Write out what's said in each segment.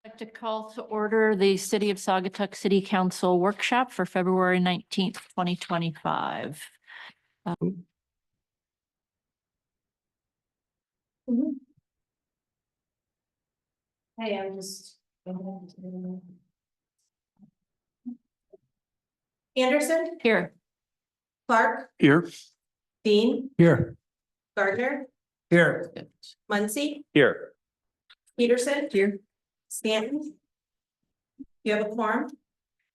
I'd like to call to order the City of Saugatuck City Council workshop for February 19th, 2025. Hey, I'm just. Anderson, Here. Clark, Here. Dean, Here. Gardner, Here. Muncy, Here. Peterson. Here. Stanton. You have a quorum?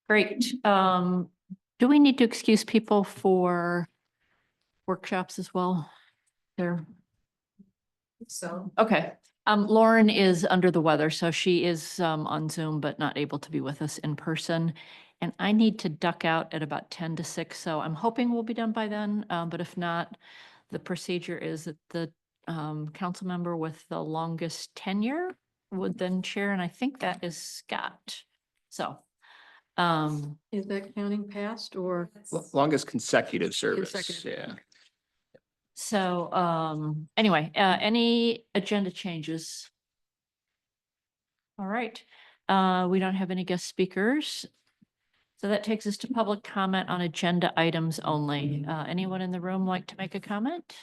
Great. Do we need to excuse people for workshops as well? There. So. Okay. Lauren is under the weather, so she is on Zoom, but not able to be with us in person. And I need to duck out at about 10 to 6, so I'm hoping we'll be done by then. But if not, the procedure is that the council member with the longest tenure would then chair, and I think that is Scott. So. Is that counting past or? Longest consecutive service. Consecutive. Yeah. So, anyway, any agenda changes? All right, we don't have any guest speakers. So that takes us to public comment on agenda items only. Anyone in the room like to make a comment?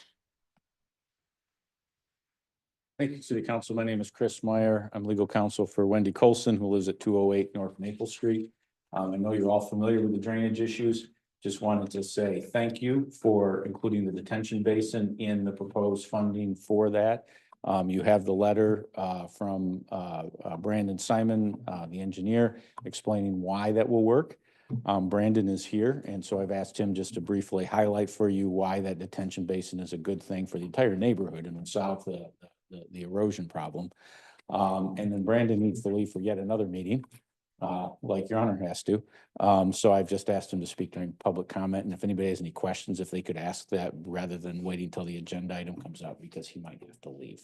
Thank you, City Council. My name is Chris Meyer. I'm legal counsel for Wendy Colson, who lives at 208 North Maple Street. I know you're all familiar with the drainage issues. Just wanted to say thank you for including the detention basin in the proposed funding for that. You have the letter from Brandon Simon, the engineer, explaining why that will work. Brandon is here, and so I've asked him just to briefly highlight for you why that detention basin is a good thing for the entire neighborhood and would solve the erosion problem. And then Brandon needs to leave for yet another meeting, like your honor has to. So I've just asked him to speak during public comment, and if anybody has any questions, if they could ask that rather than waiting until the agenda item comes out, because he might have to leave.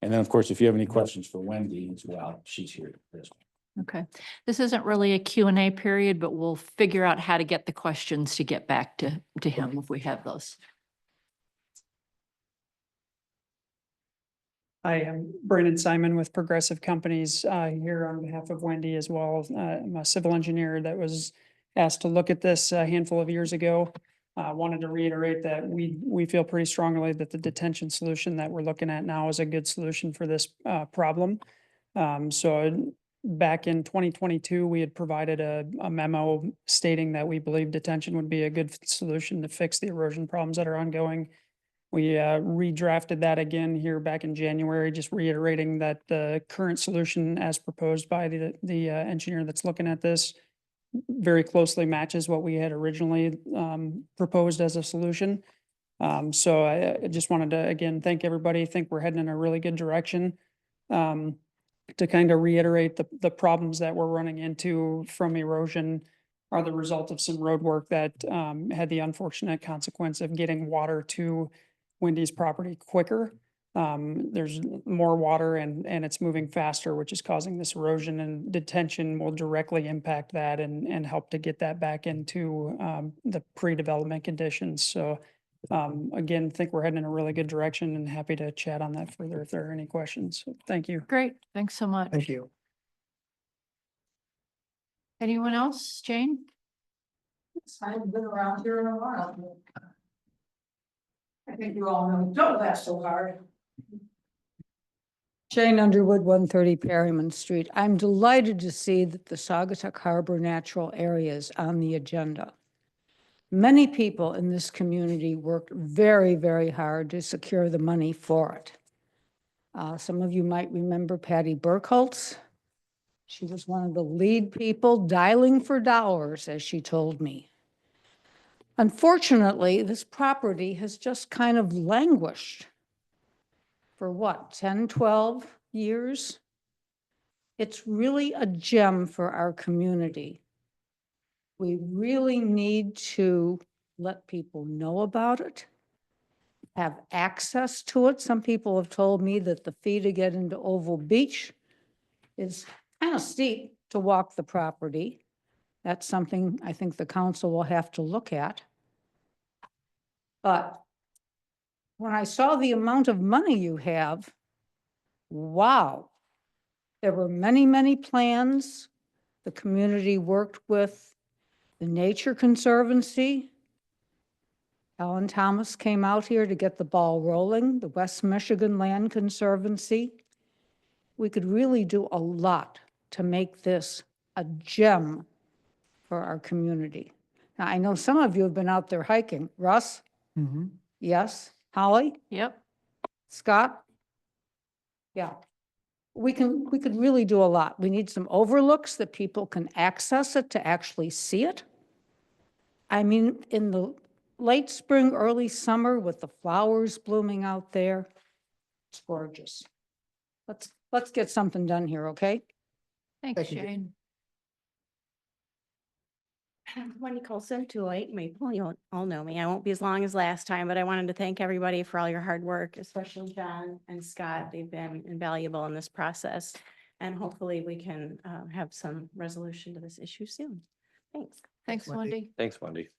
And then, of course, if you have any questions for Wendy as well, she's here as well. Okay, this isn't really a Q&A period, but we'll figure out how to get the questions to get back to him if we have those. I am Brandon Simon with Progressive Companies, here on behalf of Wendy as well. I'm a civil engineer that was asked to look at this a handful of years ago. Wanted to reiterate that we feel pretty strongly that the detention solution that we're looking at now is a good solution for this problem. So back in 2022, we had provided a memo stating that we believe detention would be a good solution to fix the erosion problems that are ongoing. We redrafted that again here back in January, just reiterating that the current solution as proposed by the engineer that's looking at this very closely matches what we had originally proposed as a solution. So I just wanted to, again, thank everybody. I think we're heading in a really good direction. To kind of reiterate the problems that we're running into from erosion are the result of some road work that had the unfortunate consequence of getting water to Wendy's property quicker. There's more water and it's moving faster, which is causing this erosion, and detention will directly impact that and help to get that back into the pre-development conditions. So again, think we're heading in a really good direction and happy to chat on that further if there are any questions. So, thank you. Great, thanks so much. Thank you. Anyone else? Jane? I've been around here in a while. I think you all know, don't laugh so hard. Jane Underwood, 130 Perryman Street. I'm delighted to see that the Saugatuck Harbor Natural Area is on the agenda. Many people in this community worked very, very hard to secure the money for it. Some of you might remember Patty Burkholz. She was one of the lead people dialing for dollars, as she told me. Unfortunately, this property has just kind of languished for what, 10, 12 years? It's really a gem for our community. We really need to let people know about it, have access to it. Some people have told me that the fee to get into Oval Beach is kind of steep to walk the property. That's something I think the council will have to look at. But when I saw the amount of money you have, wow. There were many, many plans. The community worked with the Nature Conservancy. Alan Thomas came out here to get the ball rolling, the West Michigan Land Conservancy. We could really do a lot to make this a gem for our community. Now, I know some of you have been out there hiking. Russ? Yes. Holly? Yep. Scott? Yeah. We could really do a lot. We need some overlooks that people can access it to actually see it. I mean, in the late spring, early summer with the flowers blooming out there, it's gorgeous. Let's get something done here, okay? Thanks, Thank you. Jane. Wendy Colson, 208 Maple. You all know me. I won't be as long as last time, but I wanted to thank everybody for all your hard work, especially John and Scott. They've been invaluable in this process. And hopefully we can have some resolution to this issue soon. Thanks. Thanks, Wendy. Thanks, Wendy.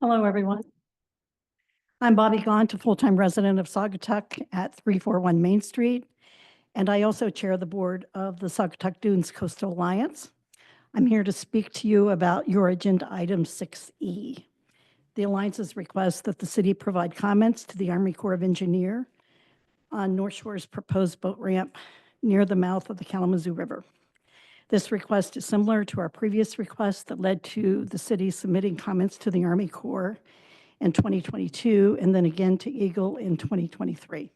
Hello, everyone. I'm Bobby Gaunt, a full-time resident of Saugatuck at 341 Main Street, and I also chair the board of the Saugatuck Dunes Coastal Alliance. I'm here to speak to you about your agenda item 6E. The Alliance's request that the city provide comments to the Army Corps of Engineer on North Shore's proposed boat ramp near the mouth of the Kalamazoo River. This request is similar to our previous request that led to the city submitting comments to the Army Corps in 2022 and then again to Eagle in 2023.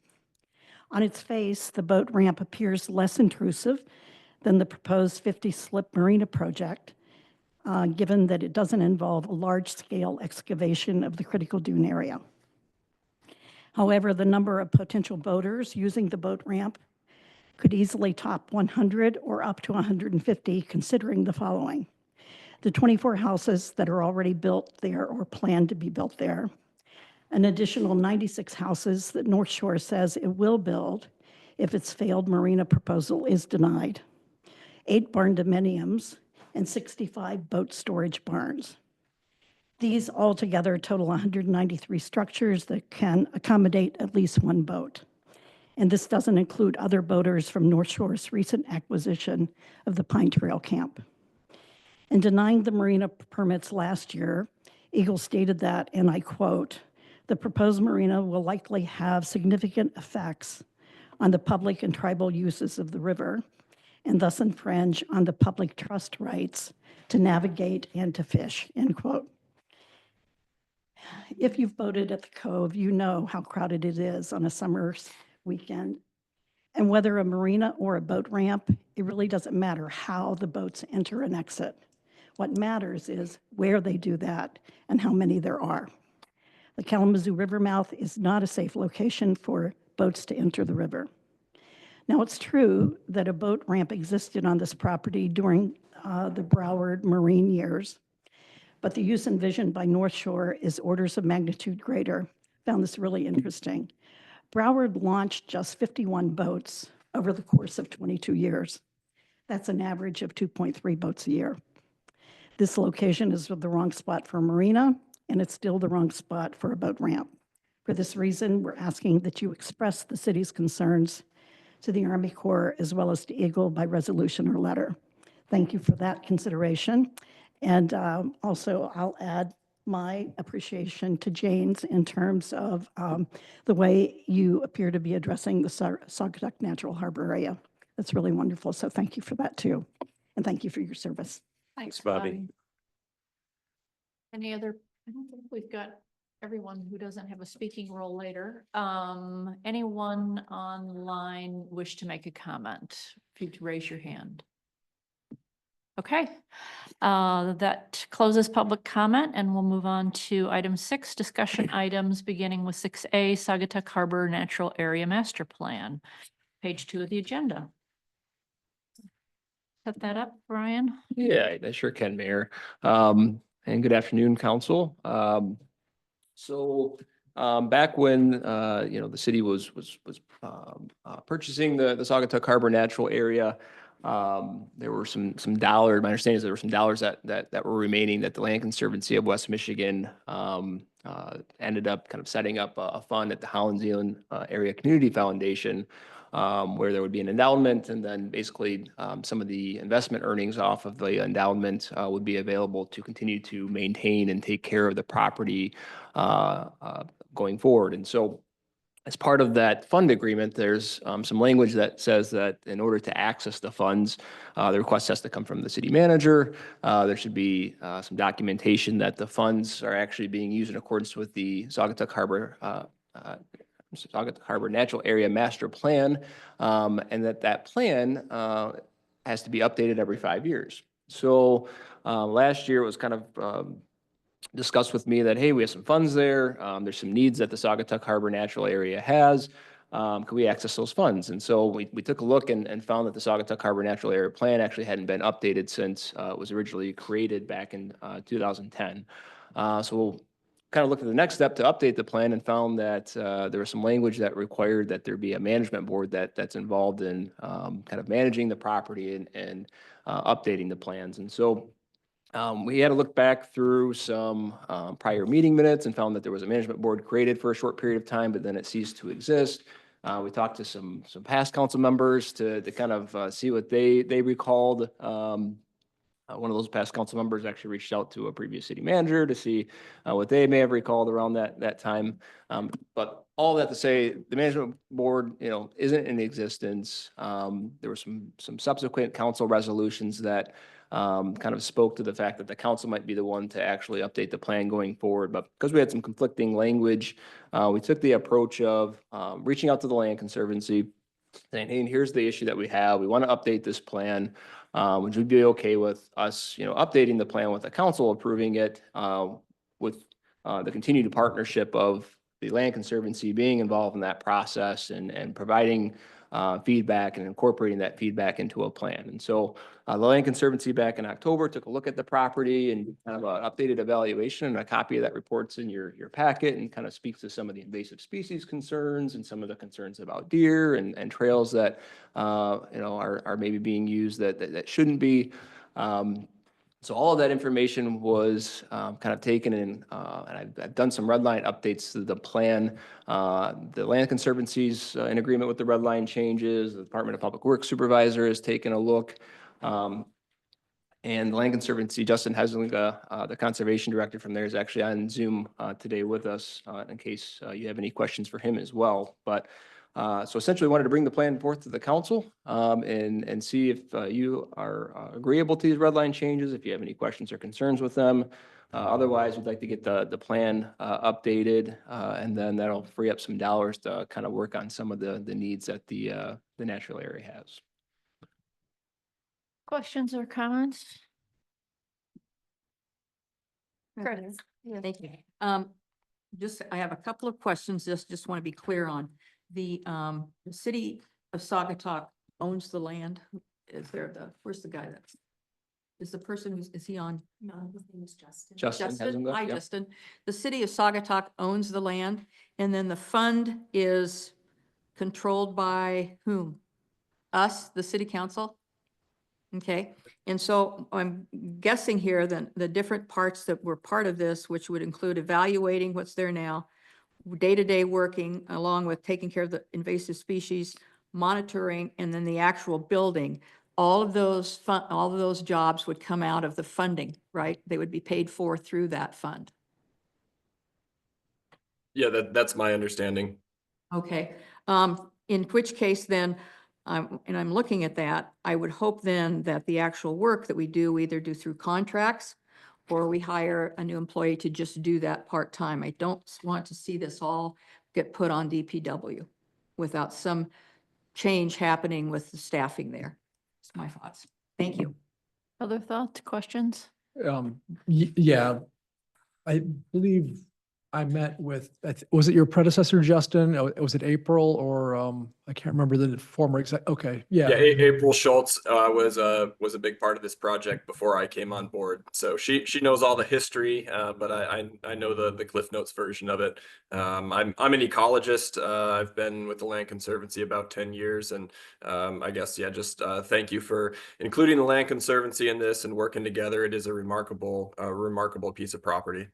On its face, the boat ramp appears less intrusive than the proposed 50-slip marina project, given that it doesn't involve a large-scale excavation of the critical dune area. However, the number of potential boaters using the boat ramp could easily top 100 or up to 150, considering the following: the 24 houses that are already built there or planned to be built there, an additional 96 houses that North Shore says it will build if its failed marina proposal is denied, 8 barn dominiums, and 65 boat storage barns. These altogether total 193 structures that can accommodate at least 1 boat. And this doesn't include other boaters from North Shore's recent acquisition of the Pine Trail Camp. In denying the marina permits last year, Eagle stated that, and I quote, "The proposed marina will likely have significant effects on the public and tribal uses of the river, and thus infringe on the public trust rights to navigate and to fish," end quote. If you've boated at the Cove, you know how crowded it is on a summer's weekend. And whether a marina or a boat ramp, it really doesn't matter how the boats enter and exit. What matters is where they do that and how many there are. The Kalamazoo River mouth is not a safe location for boats to enter the river. Now, it's true that a boat ramp existed on this property during the Broward Marine years, but the use envisioned by North Shore is orders of magnitude greater. Found this really interesting. Broward launched just 51 boats over the course of 22 years. That's an average of 2.3 boats a year. This location is the wrong spot for a marina, and it's still the wrong spot for a boat ramp. For this reason, we're asking that you express the city's concerns to the Army Corps as well as to Eagle by resolution or letter. Thank you for that consideration. And also, I'll add my appreciation to Jane's in terms of the way you appear to be addressing the Saugatuck Natural Harbor area. That's really wonderful. So thank you for that too. And thank you for your service. Thanks, Bobby. Bobby. Any other, I don't think we've got everyone who doesn't have a speaking role later. Anyone online wish to make a comment? If you'd raise your hand. Okay, that closes public comment and we'll move on to item 6, discussion items, beginning with 6A, Saugatuck Harbor Natural Area Master Plan, page 2 of the agenda. Set that up, Brian. Yeah, I sure can, Mayor. And good afternoon, council. Back when, the city was purchasing the Saugatuck Harbor Natural Area, There were some dollars, my understanding is there were some dollars that were remaining that the Land Conservancy of West Michigan ended up kind of setting up a fund at the Holland Zealand Area Community Foundation, where there would be an endowment, and then basically some of the investment earnings off of the endowment would be available to continue to maintain and take care of the property going forward. And so as part of that fund agreement, there's some language that says that in order to access the funds, the request has to come from the city manager. There should be some documentation that the funds are actually being used in accordance with the Saugatuck Harbor Natural Area Master Plan, and that plan has to be updated every 5 years. So last year it was kind of discussed with me that, hey, we have some funds there. There's some needs that the Saugatuck Harbor Natural Area has. Can we access those funds? And so we took a look and found that the Saugatuck Harbor Natural Area Plan actually hadn't been updated since it was originally created back in 2010. So we'll kind of looked at the next step to update the plan and found that there was some language that required that there be a management board that's involved in kind of managing the property and updating the plans. And so we had to look back through some prior meeting minutes and found that there was a management board created for a short period of time, but then it ceased to exist. We talked to some past council members to kind of see what they recalled. One of those past council members actually reached out to a previous city manager to see what they may have recalled around that time. But all that to say, the management board, isn't in existence. There were some subsequent council resolutions that kind of spoke to the fact that the council might be the one to actually update the plan going forward. But because we had some conflicting language, we took the approach of reaching out to the Land Conservancy, saying, hey, here's the issue that we have. We want to update this plan. Would you be okay with us, updating the plan with the council approving it with the continued partnership of the Land Conservancy being involved in that process and providing feedback and incorporating that feedback into a plan. And so the Land Conservancy back in October took a look at the property and kind of an updated evaluation, and a copy of that report's in your packet and kind of speaks to some of the invasive species concerns and some of the concerns about deer and trails that are maybe being used that shouldn't be. So all of that information was kind of taken in, and I've done some red line updates to the plan. The Land Conservancy's in agreement with the red line changes. The Department of Public Works Supervisor has taken a look. And the Land Conservancy, Justin Heslinga, the Conservation Director from there, is actually on Zoom today with us in case you have any questions for him as well. But so essentially wanted to bring the plan forth to the council and see if you are agreeable to these red line changes, if you have any questions or concerns with them. Otherwise, we'd like to get the plan updated and then that'll free up some dollars to kind of work on some of the needs that the natural area has. Questions or comments? Chris, thank you. I have a couple of questions, just want to be clear on. The city of Saugatuck owns the land. Where's the guy is the person is he on? No, his name is Justin. Justin Heslinga, Hi, yep. Justin. The city of Saugatuck owns the land, and then the fund is controlled by whom? Us, the city council? Okay, and so I'm guessing here that the different parts that were part of this, which would include evaluating what's there now, day-to-day working along with taking care of the invasive species, monitoring, and then the actual building. All of those jobs would come out of the funding, right? They would be paid for through that fund. Yeah, that's my understanding. Okay, in which case then, I'm looking at that, I would hope then that the actual work that we either do through contracts or we hire a new employee to just do that part-time. I don't want to see this all get put on DPW without some change happening with the staffing there. That's my thoughts. Thank you. Other thoughts, questions? Yeah, I believe I met with, was it your predecessor, Justin? Oh, was it April or, I can't remember the former exact, okay, yeah. Yeah, April Schultz was a big part of this project before I came on board. So she knows all the history, but I know the Cliff Notes version of it. I'm an ecologist. I've been with the Land Conservancy about 10 years, and I guess just thank you for including the Land Conservancy in this and working together. It is a remarkable piece of property.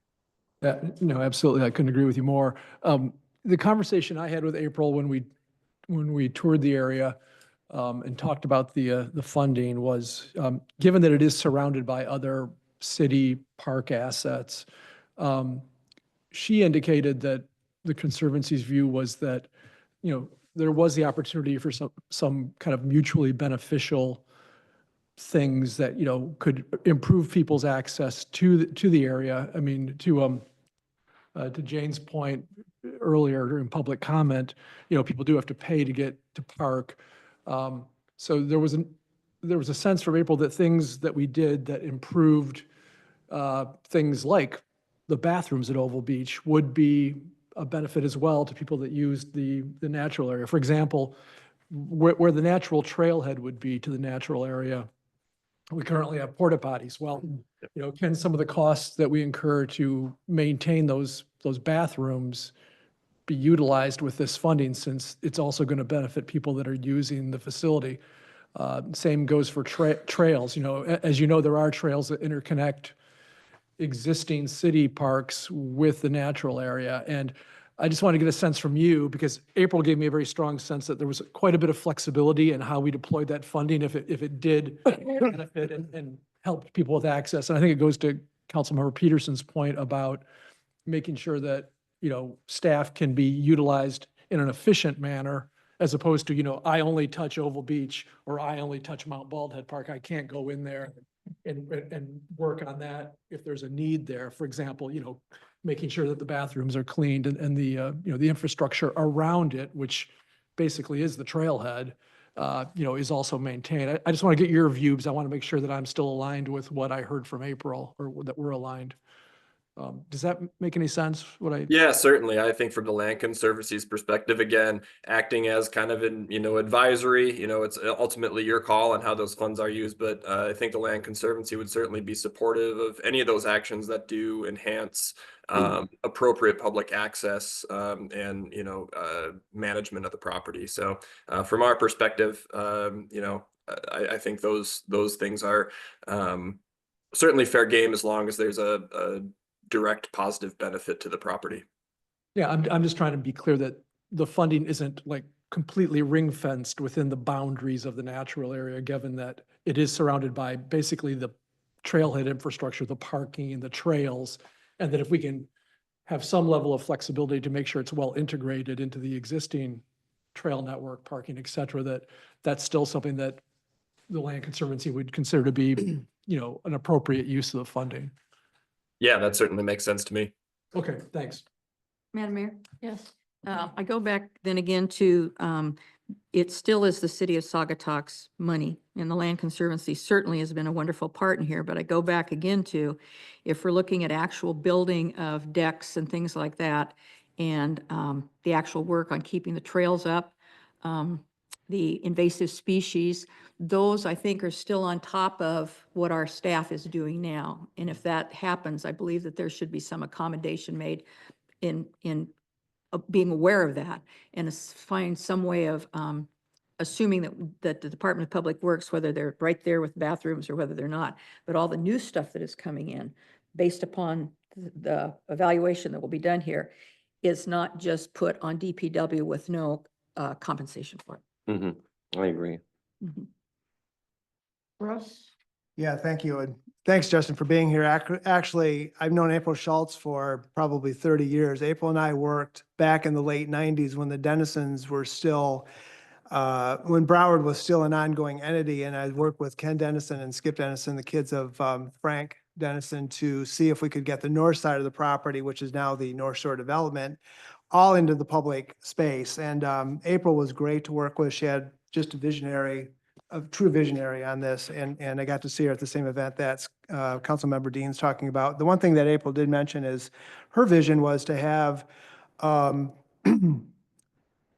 Yeah, no, absolutely. I couldn't agree with you more. The conversation I had with April when we toured the area and talked about the funding was, given that it is surrounded by other city park assets, she indicated that the Conservancy's view was that, there was the opportunity for some kind of mutually beneficial things that, could improve people's access to the area. I mean, to Jane's point earlier in public comment, people do have to pay to get to park. So there was a sense from April that things that we did that improved things like the bathrooms at Oval Beach would be a benefit as well to people that use the natural area. For example, where the natural trailhead would be to the natural area, we currently have porta potties. Well, can some of the costs that we incur to maintain those bathrooms be utilized with this funding, since it's also going to benefit people that are using the facility? Same goes for trails. As you know, there are trails that interconnect existing city parks with the natural area. And I just want to get a sense from you, because April gave me a very strong sense that there was quite a bit of flexibility in how we deployed that funding if it did benefit and helped people with access. And I think it goes to Councilmember Peterson's point about making sure that, staff can be utilized in an efficient manner, as opposed to, I only touch Oval Beach or I only touch Mount Baldhead Park. I can't go in there and work on that if there's a need there. For example, making sure that the bathrooms are cleaned and the, the infrastructure around it, which basically is the trailhead, is also maintained. I just want to get your view, because I want to make sure that I'm still aligned with what I heard from April, or that we're aligned. Does that make any sense? Yeah, certainly. I think from the Land Conservancy's perspective, again, acting as kind of an, advisory, it's ultimately your call on how those funds are used. But I think the Land Conservancy would certainly be supportive of any of those actions that do enhance appropriate public access and, management of the property. So from our perspective, I think those things are certainly fair game, as long as there's a direct positive benefit to the property. Yeah, I'm just trying to be clear that the funding isn't like completely ring fenced within the boundaries of the natural area, given that it is surrounded by basically the trailhead infrastructure, the parking and the trails. And that if we can have some level of flexibility to make sure it's well integrated into the existing trail network, parking, et cetera, that's still something that the Land Conservancy would consider to be, an appropriate use of the funding. Yeah, that certainly makes sense to me. Okay, thanks. Madam Mayor? Yes. I go back then again to, it still is the city of Saugatuck's money, and the Land Conservancy certainly has been a wonderful partner here, but I go back again to, if we're looking at actual building of decks and things like that, and the actual work on keeping the trails up, the invasive species, those I think are still on top of what our staff is doing now. And if that happens, I believe that there should be some accommodation made in being aware of that, and find some way of assuming that the Department of Public Works, whether they're right there with bathrooms or whether they're not, but all the new stuff that is coming in based upon the evaluation that will be done here is not just put on DPW with no compensation for it. I agree. Russ? Yeah, thank you. And thanks, Justin, for being here. Actually, I've known April Schultz for probably 30 years. April and I worked back in the late 90s when the Dennisons were still, when Broward was still an ongoing entity. And I worked with Ken Dennison and Skip Dennison, the kids of Frank Dennison, to see if we could get the north side of the property, which is now the North Shore Development, all into the public space. And April was great to work with. She had just a visionary a true visionary on this, and I got to see her at the same event that Councilmember Dean's talking about. The one thing that April did mention is her vision was to have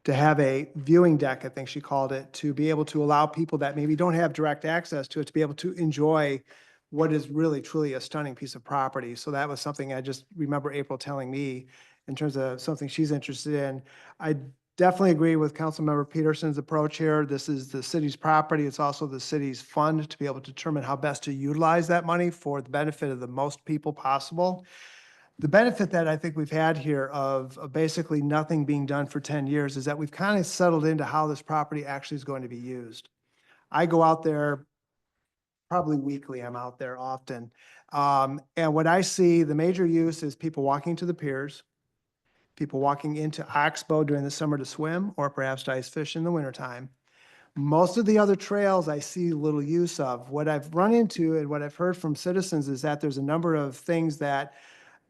to have a viewing deck, I think she called it, to be able to allow people that maybe don't have direct access to it to be able to enjoy what is really truly a stunning piece of property. So that was something I just remember April telling me in terms of something she's interested in. I definitely agree with Councilmember Peterson's approach here. This is the city's property. It's also the city's fund to be able to determine how best to utilize that money for the benefit of the most people possible. The benefit that I think we've had here of basically nothing being done for 10 years is that we've kind of settled into how this property actually is going to be used. I go out there probably weekly. I'm out there often. And what I see, the major use is people walking to the piers, people walking into Oxbow during the summer to swim, or perhaps to ice fish in the wintertime. Most of the other trails I see little use of. What I've run into and what I've heard from citizens is that there's a number of things that,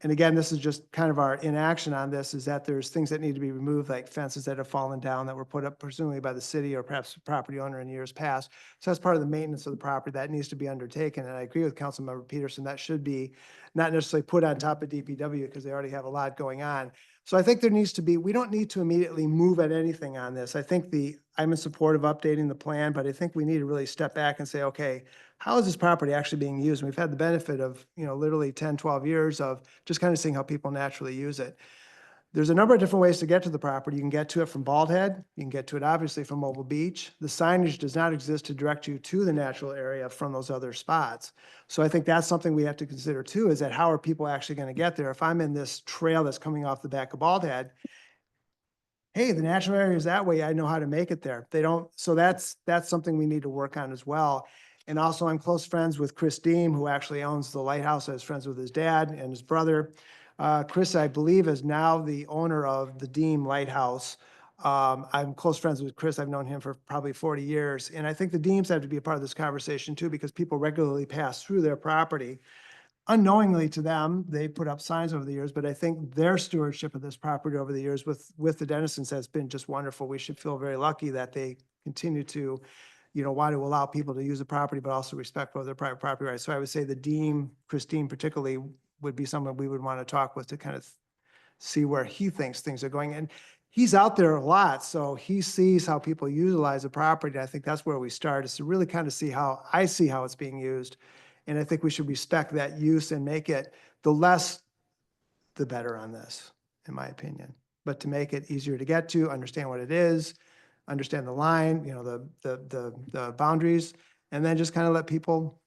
and again, this is just kind of our inaction on this, is that there's things that need to be removed, like fences that have fallen down that were put up presumably by the city or perhaps the property owner in years past. So that's part of the maintenance of the property that needs to be undertaken. And I agree with Councilmember Peterson, that should be not necessarily put on top of DPW because they already have a lot going on. So I think there needs to be, we don't need to immediately move at anything on this. I think I'm in support of updating the plan, but I think we need to really step back and say, okay, how is this property actually being used? And we've had the benefit of, literally 10, 12 years of just kind of seeing how people naturally use it. There's a number of different ways to get to the property. You can get to it from Bald Head. You can get to it obviously from Mobile Beach. The signage does not exist to direct you to the natural area from those other spots. So I think that's something we have to consider too, is that how are people actually going to get there? If I'm in this trail that's coming off the back of Bald Head, hey, the natural area is that way. I know how to make it there. They don't. So that's something we need to work on as well. And also I'm close friends with Chris Deem, who actually owns the lighthouse. I was friends with his dad and his brother. Chris, I believe, is now the owner of the Deem Lighthouse. I'm close friends with Chris. I've known him for probably 40 years. And I think the Deems have to be a part of this conversation too, because people regularly pass through their property. Unknowingly to them, they put up signs over the years, but I think their stewardship of this property over the years with the Dennisons has been just wonderful. We should feel very lucky that they continue to, want to allow people to use the property, but also respect for their private property rights. So I would say the Deem, Chris Deem particularly, would be someone we would want to talk with to kind of see where he thinks things are going. And he's out there a lot, so he sees how people utilize the property. I think that's where we start, is to really kind of see how it's being used. And I think we should respect that use and make it the less, the better on this, in my opinion. But to make it easier to get to, understand what it is, understand the line, the boundaries, and then just kind of let people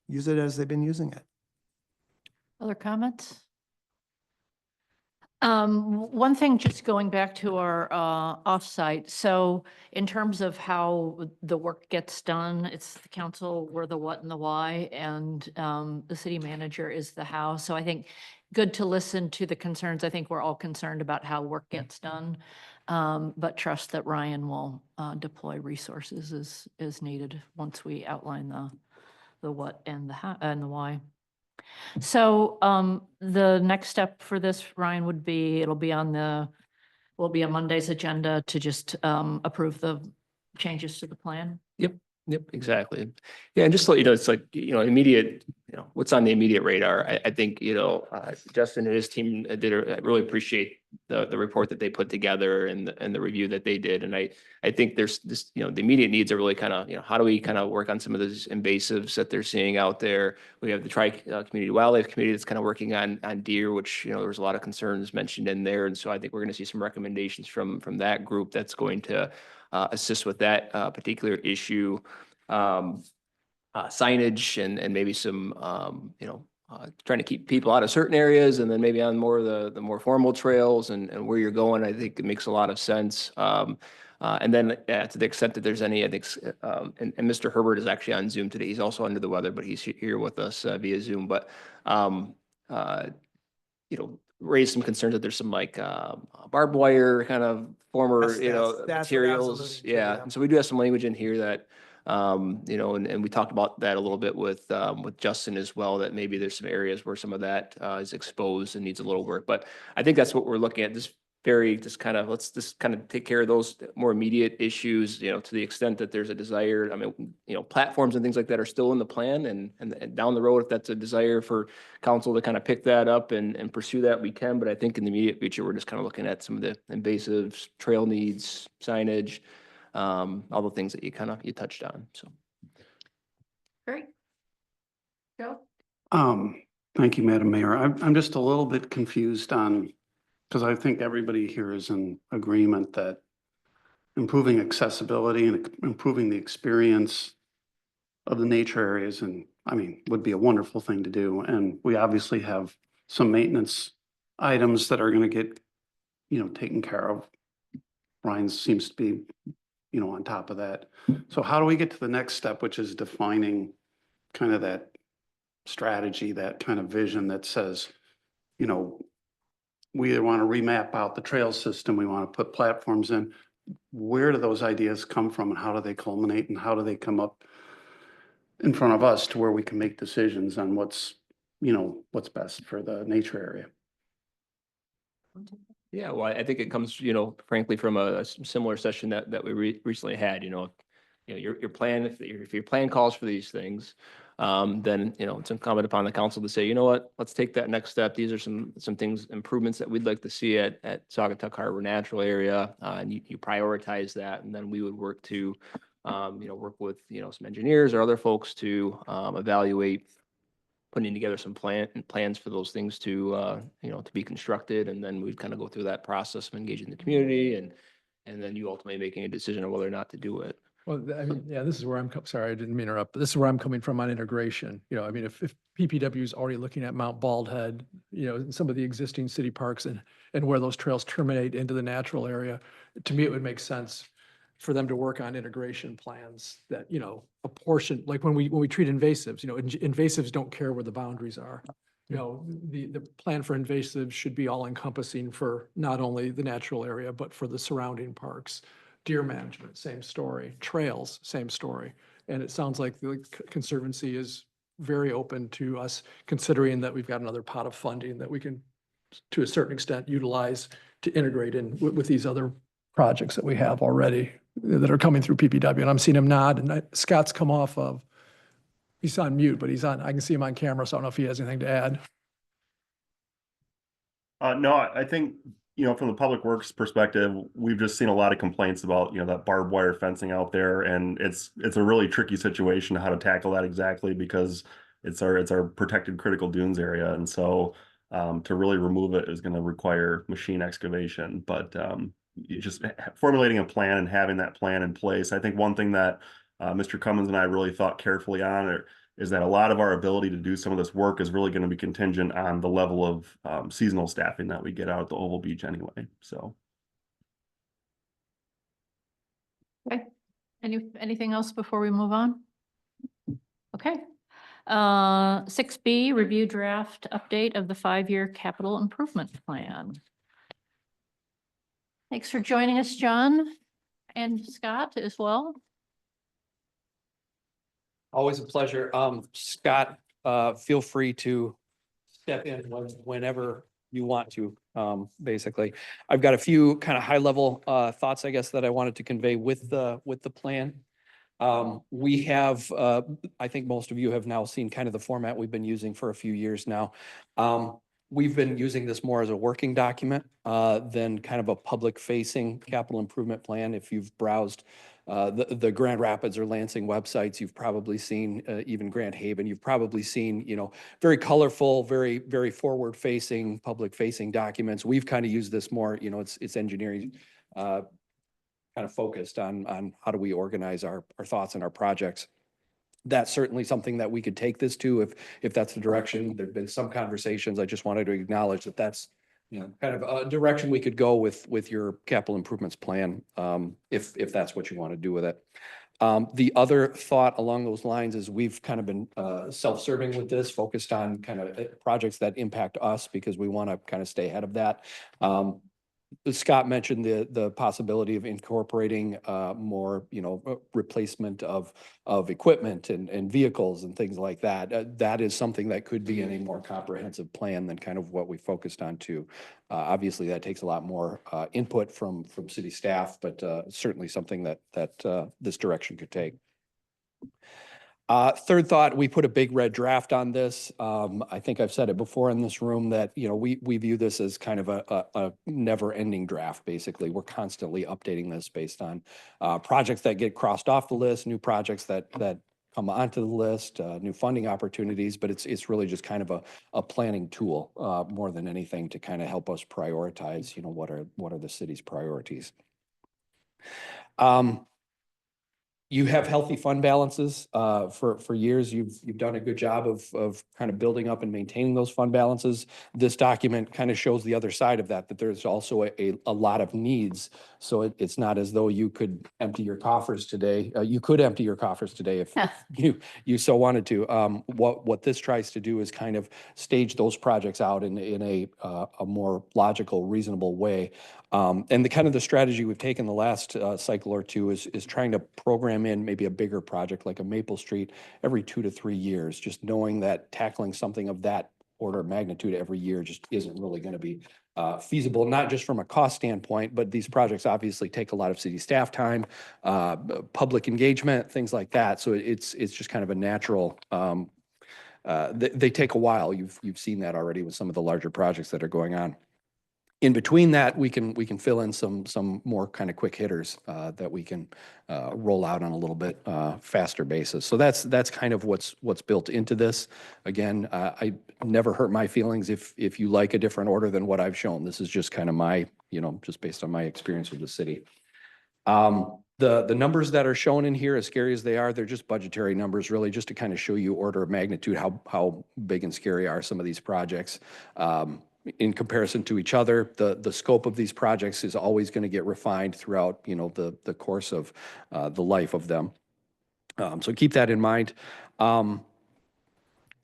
use it as they've been using it. Other comments? One thing, just going back to our offsite. So in terms of how the work gets done, it's the council, we're the what and the why, and the city manager is the how. So I think good to listen to the concerns. I think we're all concerned about how work gets done, but trust that Ryan will deploy resources as needed once we outline the what and the how and the why. So the next step for this, Ryan, would be, will be on Monday's agenda to just approve the changes to the plan. Yep, exactly. Yeah, and just to let you know, it's like, immediate, what's on the immediate radar. I think, Justin and his team I really appreciate the report that they put together and the review that they did. And I think there's this, the immediate needs are really kind of, how do we kind of work on some of those invasives that they're seeing out there? We have the Tri-Community Wildlife Committee that's kind of working on deer, which, there's a lot of concerns mentioned in there. And so I think we're going to see some recommendations from that group that's going to assist with that particular issue. Signage and maybe some, trying to keep people out of certain areas and then maybe on more of the more formal trails and where you're going. I think it makes a lot of sense. And then to the extent that there's any, I think, and Mr. Herbert is actually on Zoom today. He's also under the weather, but he's here with us via Zoom. But, raised some concerns that there's some like barbed wire kind of former, That's what I was materials. alluding to, Yeah. yeah. And so we do have some language in here that, and we talked about that a little bit with Justin as well, that maybe there's some areas where some of that is exposed and needs a little work. But I think that's what we're looking at. This very just kind of, let's just kind of take care of those more immediate issues, you know, to the extent that there's a desire. I mean, you know, platforms and things like that are still in the plan and down the road, if that's a desire for council to kind of pick that up and pursue that, we can. But I think in the immediate future, we're just kind of looking at some of the invasives, trail needs, signage, all the things that you touched on, so. Great. Joe? Thank you, Madam Mayor. I'm just a little bit confused on, because I think everybody here is in agreement that improving accessibility and improving the experience of the nature areas and, I mean, would be a wonderful thing to do. And we obviously have some maintenance items that are going to get, taken care of. Ryan seems to be, on top of that. So how do we get to the next step, which is defining kind of that strategy, that kind of vision that says, we either want to remap out the trail system, we want to put platforms in. Where do those ideas come from and how do they culminate and how do they come up in front of us to where we can make decisions on what's best for the nature area? Yeah, well, I think it comes, frankly, from a similar session that we recently had, your plan, if your plan calls for these things, then, it's incumbent upon the council to say, you know what, let's take that next step. These are some things, improvements that we'd like to see at Saugatuck Harbor Natural Area. And you prioritize that. And then we would work to, work with, some engineers or other folks to evaluate putting together some plans for those things to, to be constructed. And then we'd kind of go through that process of engaging the community and then you ultimately making a decision on whether or not to do it. Well, I mean, yeah, this is where sorry, I didn't mean to interrupt, but this is where I'm coming from on integration. I mean, if PPW is already looking at Mount Bald Head, and some of the existing city parks and where those trails terminate into the natural area, to me, it would make sense for them to work on integration plans that, a portion, like when we treat invasives, invasives don't care where the boundaries are. The plan for invasives should be all encompassing for not only the natural area, but for the surrounding parks. Deer management, same story. Trails, same story. And it sounds like the Conservancy is very open to us considering that we've got another pot of funding that we can, to a certain extent, utilize to integrate in with these other projects that we have already that are coming through PPW. And I'm seeing him nod, and Scott's come off of, he's on mute, but I can see him on camera, so I don't know if he has anything to add. No, I think, from the public works perspective, we've just seen a lot of complaints about, that barbed wire fencing out there. And it's a really tricky situation how to tackle that exactly because it's our protected critical dunes area. And so to really remove it is going to require machine excavation, but just formulating a plan and having that plan in place. I think one thing that Mr. Cummins and I really thought carefully on is that a lot of our ability to do some of this work is really going to be contingent on the level of seasonal staffing that we get out at the Oval Beach anyway. So. Okay. Anything else before we move on? Okay. 6B, review draft update of the 5-year capital improvement plan. Thanks for joining us, John and Scott as well. Always a pleasure. Scott, feel free to step in whenever you want to, basically. I've got a few kind of high level thoughts, I guess, that I wanted to convey with the plan. We have, I think most of you have now seen kind of the format we've been using for a few years now. We've been using this more as a working document than kind of a public facing capital improvement plan. If you've browsed the Grand Rapids or Lansing websites, you've probably seen even Grand Haven, you've probably seen, very colorful, very, very forward facing, public facing documents. We've kind of used this more, it's engineering kind of focused on how do we organize our thoughts and our projects. That's certainly something that we could take this to if that's the direction. There've been some conversations. I just wanted to acknowledge that that's kind of a direction we could go with your capital improvements plan, if that's what you want to do with it. The other thought along those lines is we've kind of been self-serving with this, focused on kind of projects that impact us because we want to kind of stay ahead of that. Scott mentioned the possibility of incorporating more, replacement of equipment and vehicles and things like that. That is something that could be in a more comprehensive plan than kind of what we focused on too. Obviously, that takes a lot more input from city staff, but certainly something that this direction could take. Third thought, we put a big red draft on this. I think I've said it before in this room that, we view this as kind of a never-ending draft, basically. We're constantly updating this based on projects that get crossed off the list, new projects that come onto the list, new funding opportunities, but it's really just kind of a planning tool more than anything to kind of help us prioritize, what are the city's priorities. You have healthy fund balances. For years, you've done a good job of kind of building up and maintaining those fund balances. This document kind of shows the other side of that there's also a lot of needs. So it's not as though you could empty your coffers today. You could empty your coffers today if you so wanted to. What this tries to do is kind of stage those projects out in a more logical, reasonable way. And the strategy we've taken the last cycle or two is trying to program in maybe a bigger project like a Maple Street every 2 to 3 years, just knowing that tackling something of that order of magnitude every year just isn't really going to be feasible, not just from a cost standpoint, but these projects obviously take a lot of city staff time, public engagement, things like that. So it's just kind of a natural, they take a while. You've seen that already with some of the larger projects that are going on. In between that, we can fill in some more kind of quick hitters that we can roll out on a little bit faster basis. So that's kind of what's built into this. Again, I never hurt my feelings if you like a different order than what I've shown. This is just kind of my, just based on my experience with the city. The numbers that are shown in here, as scary as they are, they're just budgetary numbers, really, just to kind of show you order of magnitude, how big and scary are some of these projects. In comparison to each other, the scope of these projects is always going to get refined throughout, the course of the life of them. So keep that in mind. And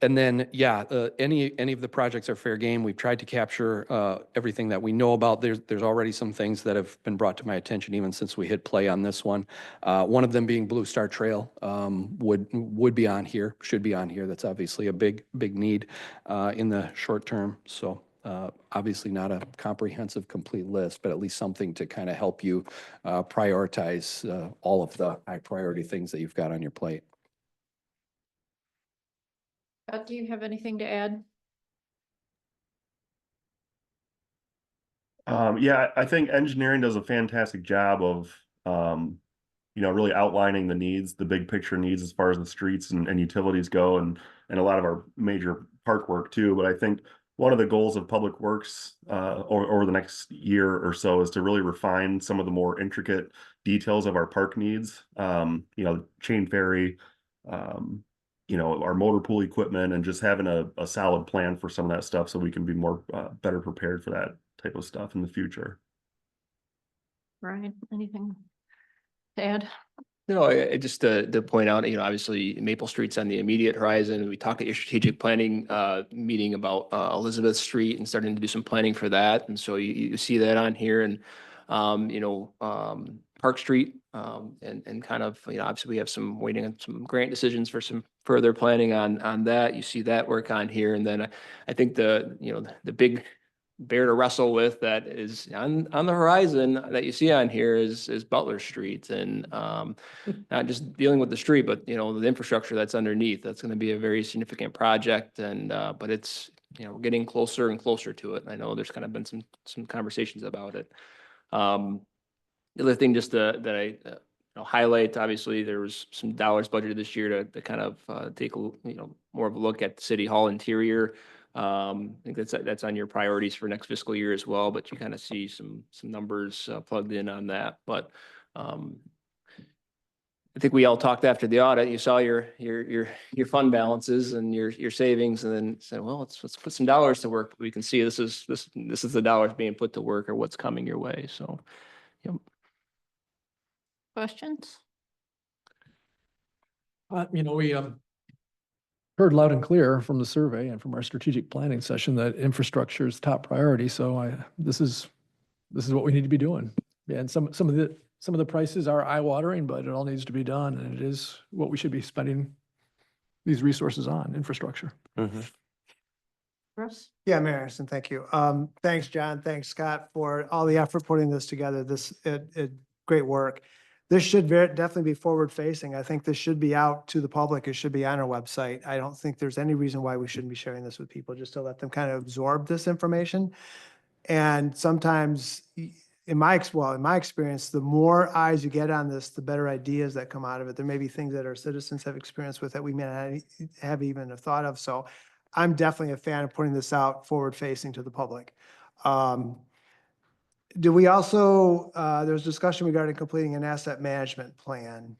then, any of the projects are fair game. We've tried to capture everything that we know about. There's already some things that have been brought to my attention even since we hit play on this one. One of them being Blue Star Trail would be on here, should be on here. That's obviously a big need in the short term. So. Obviously not a comprehensive, complete list, but at least something to kind of help you prioritize all of the high priority things that you've got on your plate. Do you have anything to add? Yeah, I think engineering does a fantastic job of, really outlining the needs, the big picture needs as far as the streets and utilities go, and a lot of our major park work too. But I think one of the goals of Public Works over the next year or so is to really refine some of the more intricate details of our park needs. Chain ferry, our motor pool equipment, and just having a solid plan for some of that stuff so we can be more better prepared for that type of stuff in the future. Ryan, anything to add? Just to point out, obviously Maple Street's on the immediate horizon. We talked at your strategic planning meeting about Elizabeth Street and starting to do some planning for that. And so you see that on here, and Park Street, and kind of, obviously we have some waiting on some grant decisions for some further planning on that. You see that work on here. And then I think the big bear to wrestle with that is on the horizon that you see on here is Butler Street, and not just dealing with the street, but the infrastructure that's underneath. That's going to be a very significant project, and but it's getting closer and closer to it. I know there's kind of been some conversations about it. The other thing just that I highlight, obviously there was some dollars budgeted this year to kind of take more of a look at the City Hall interior. I think that's on your priorities for next fiscal year as well, but you kind of see some numbers plugged in on that. But I think we all talked after the audit. You saw your fund balances and your savings, and then said, well, let's put some dollars to work. We can see this is the dollars being put to work, or what's coming your way. So, Questions? We heard loud and clear from the survey and from our strategic planning session that infrastructure is top priority. So this is this is what we need to be doing. Yeah, and some of the prices are eye-watering, but it all needs to be done, and it is what we should be spending these resources on, infrastructure. Chris? Yeah, Mayor Anderson, thank you. Thanks, John. Thanks, Scott, for all the effort putting this together. Great work. This should definitely be forward facing. I think this should be out to the public. It should be on our website. I don't think there's any reason why we shouldn't be sharing this with people, just to let them kind of absorb this information. And sometimes in my experience, the more eyes you get on this, the better ideas that come out of it. There may be things that our citizens have experience with that we may not have even thought of. So I'm definitely a fan of putting this out forward facing to the public. Do we also, there's discussion regarding completing an asset management plan.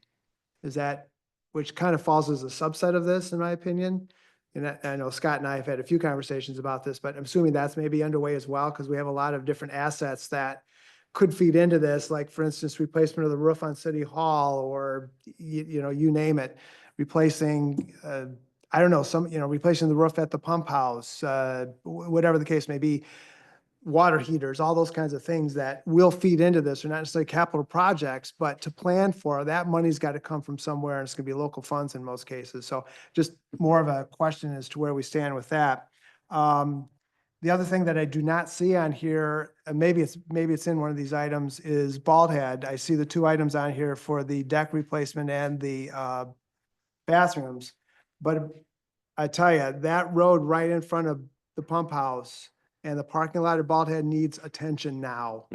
Which kind of falls as a subset of this, in my opinion. And I know Scott and I have had a few conversations about this, but I'm assuming that's maybe underway as well, because we have a lot of different assets that could feed into this, like for instance, replacement of the roof on City Hall, or, you name it, replacing, I don't know, replacing the roof at the pump house, whatever the case may be, water heaters, all those kinds of things that will feed into this. They're not necessarily capital projects, but to plan for, that money's got to come from somewhere, and it's going to be local funds in most cases. So just more of a question as to where we stand with that. The other thing that I do not see on here, and maybe it's in one of these items, is Bald Head. I see the two items on here for the deck replacement and the bathrooms. But I tell you, that road right in front of the pump house and the parking lot of Bald Head needs attention now.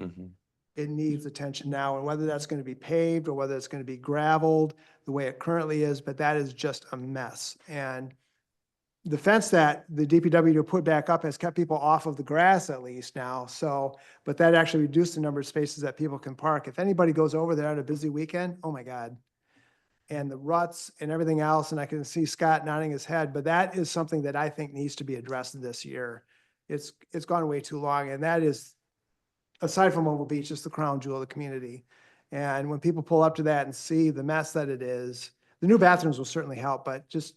It needs attention now, and whether that's going to be paved or whether it's going to be gravelled the way it currently is, but that is just a mess. And the fence that the DPW put back up has kept people off of the grass at least now. So, but that actually reduced the number of spaces that people can park. If anybody goes over there on a busy weekend, oh my God. And the ruts and everything else, and I can see Scott nodding his head, but that is something that I think needs to be addressed this year. It's gone way too long, and that is, aside from Mobile Beach, just the crown jewel of the community. And when people pull up to that and see the mess that it is, the new bathrooms will certainly help, but just,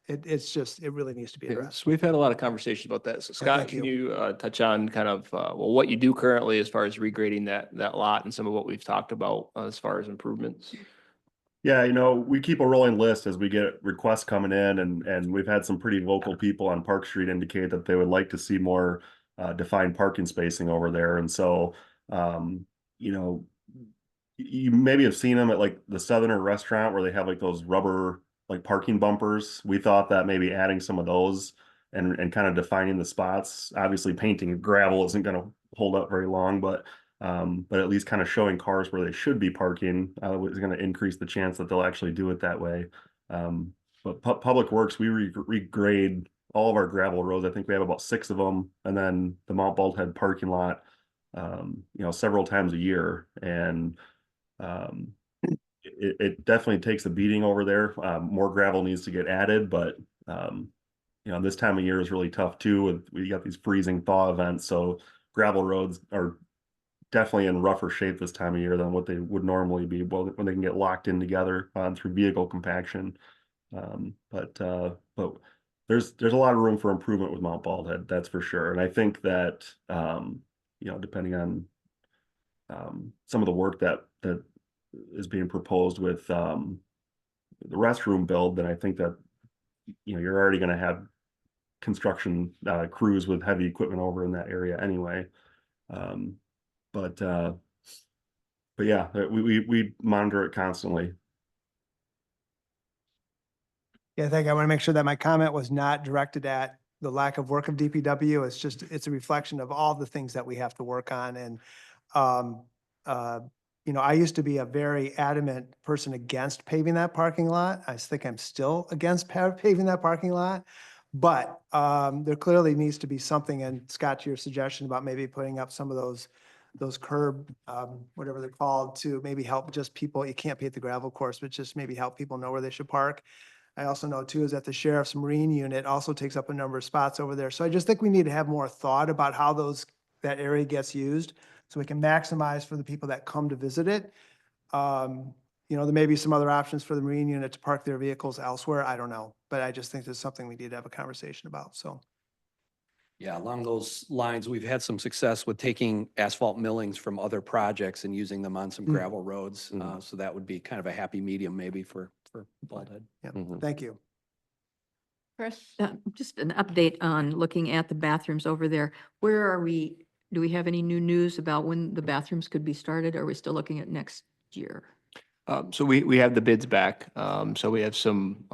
it really needs to be addressed. So we've had a lot of conversations about that. So Scott, thank can you touch on kind of, what you do currently as far as regrading that lot and some of what we've talked about as far as improvements? Yeah, we keep a rolling list as we get requests coming in, and we've had some pretty vocal people on Park Street indicate that they would like to see more defined parking spacing over there. And so, you maybe have seen them at like the Southerner restaurant where they have like those rubber like parking bumpers. We thought that maybe adding some of those and kind of defining the spots. Obviously, painting gravel isn't going to hold up very long, but at least kind of showing cars where they should be parking is going to increase the chance that they'll actually do it that way. But Public Works, we regrade all of our gravel roads. I think we have about 6 of them, and then the Mount Bald Head parking lot, several times a year. And it definitely takes a beating over there. More gravel needs to get added, but this time of year is really tough too. We got these freezing thaw events, so gravel roads are definitely in rougher shape this time of year than what they would normally be, when they can get locked in together through vehicle compaction. But there's a lot of room for improvement with Mount Bald Head, that's for sure. And I think that depending on some of the work that is being proposed with the restroom build, then I think that you're already going to have construction crews with heavy equipment over in that area anyway. But yeah, we monitor it constantly. Yeah, I want to make sure that my comment was not directed at the lack of work of DPW. It's a reflection of all the things that we have to work on. And, I used to be a very adamant person against paving that parking lot. I think I'm still against paving that parking lot. But there clearly needs to be something, and Scott, to your suggestion about maybe putting up some of those curb, whatever they're called, to maybe help just people. You can't pave the gravel course, but just maybe help people know where they should park. I also know too, is that the Sheriff's Marine Unit also takes up a number of spots over there. So I just think we need to have more thought about how that area gets used, so we can maximize for the people that come to visit it. There may be some other options for the Marine Unit to park their vehicles elsewhere. I don't know, but I just think there's something we need to have a conversation about. So. Yeah, along those lines, we've had some success with taking asphalt millings from other projects and using them on some gravel roads. So that would be kind of a happy medium maybe for Baldhead. Yeah, thank you. Chris? Just an update on looking at the bathrooms over there. Where are we? Do we have any new news about when the bathrooms could be started? Are we still looking at next year? So we have the bids back. So we have some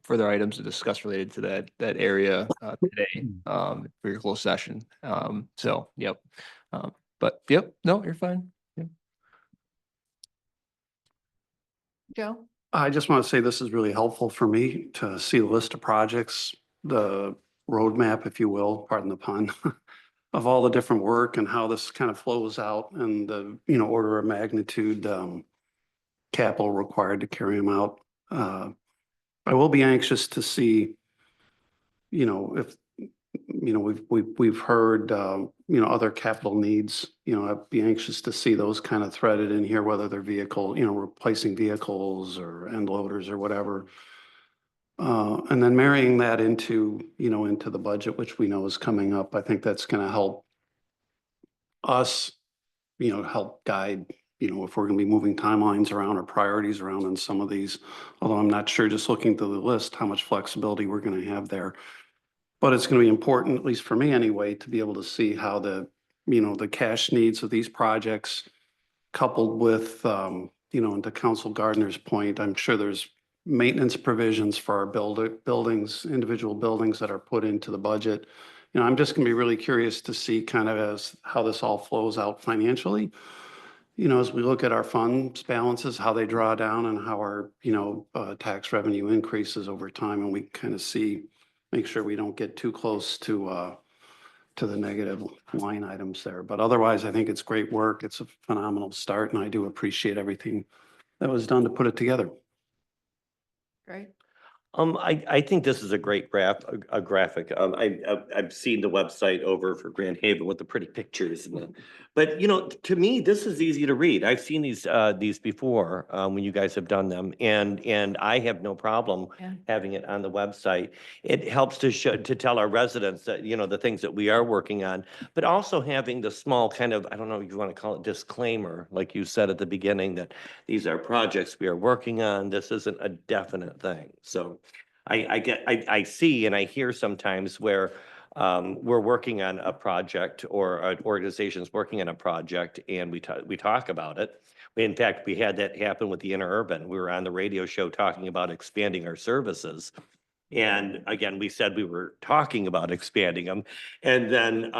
further items to discuss related to that area today for your closed session. So, yep. But yep, no, you're fine. Yep. Joe? I just want to say this is really helpful for me to see the list of projects, the roadmap, if you will, pardon the pun, of all the different work and how this kind of flows out and the, order of magnitude capital required to carry them out. I will be anxious to see, if, we've heard, other capital needs, I'd be anxious to see those kind of threaded in here, whether they're vehicle, replacing vehicles or end loaders or whatever. And then marrying that into, into the budget, which we know is coming up. I think that's going to help us, help guide, if we're going to be moving timelines around or priorities around on some of these, although I'm not sure, just looking through the list, how much flexibility we're going to have there. But it's going to be important, at least for me anyway, to be able to see how the, the cash needs of these projects coupled with, and to Council Gardner's point, I'm sure there's maintenance provisions for our buildings, individual buildings that are put into the budget. I'm just going to be really curious to see kind of as how this all flows out financially. As we look at our funds balances, how they draw down and how our, tax revenue increases over time, and we kind of see, make sure we don't get too close to the negative line items there. But otherwise, I think it's great work. It's a phenomenal start, and I do appreciate everything that was done to put it together. Great. I think this is a great graphic. I've seen the website over for Grand Haven with the pretty pictures. But to me, this is easy to read. I've seen these before when you guys have done them, and I have no problem having it on the website. It helps to tell our residents that the things that we are working on, but also having the small kind of, I don't know if you want to call it disclaimer, like you said at the beginning, that these are projects we are working on. This isn't a definite thing. So I see and I hear sometimes where we're working on a project or an organization's working on a project and we talk about it. In fact, we had that happen with the Interurban. We were on the radio show talking about expanding our services. And again, we said we were talking about expanding them. And then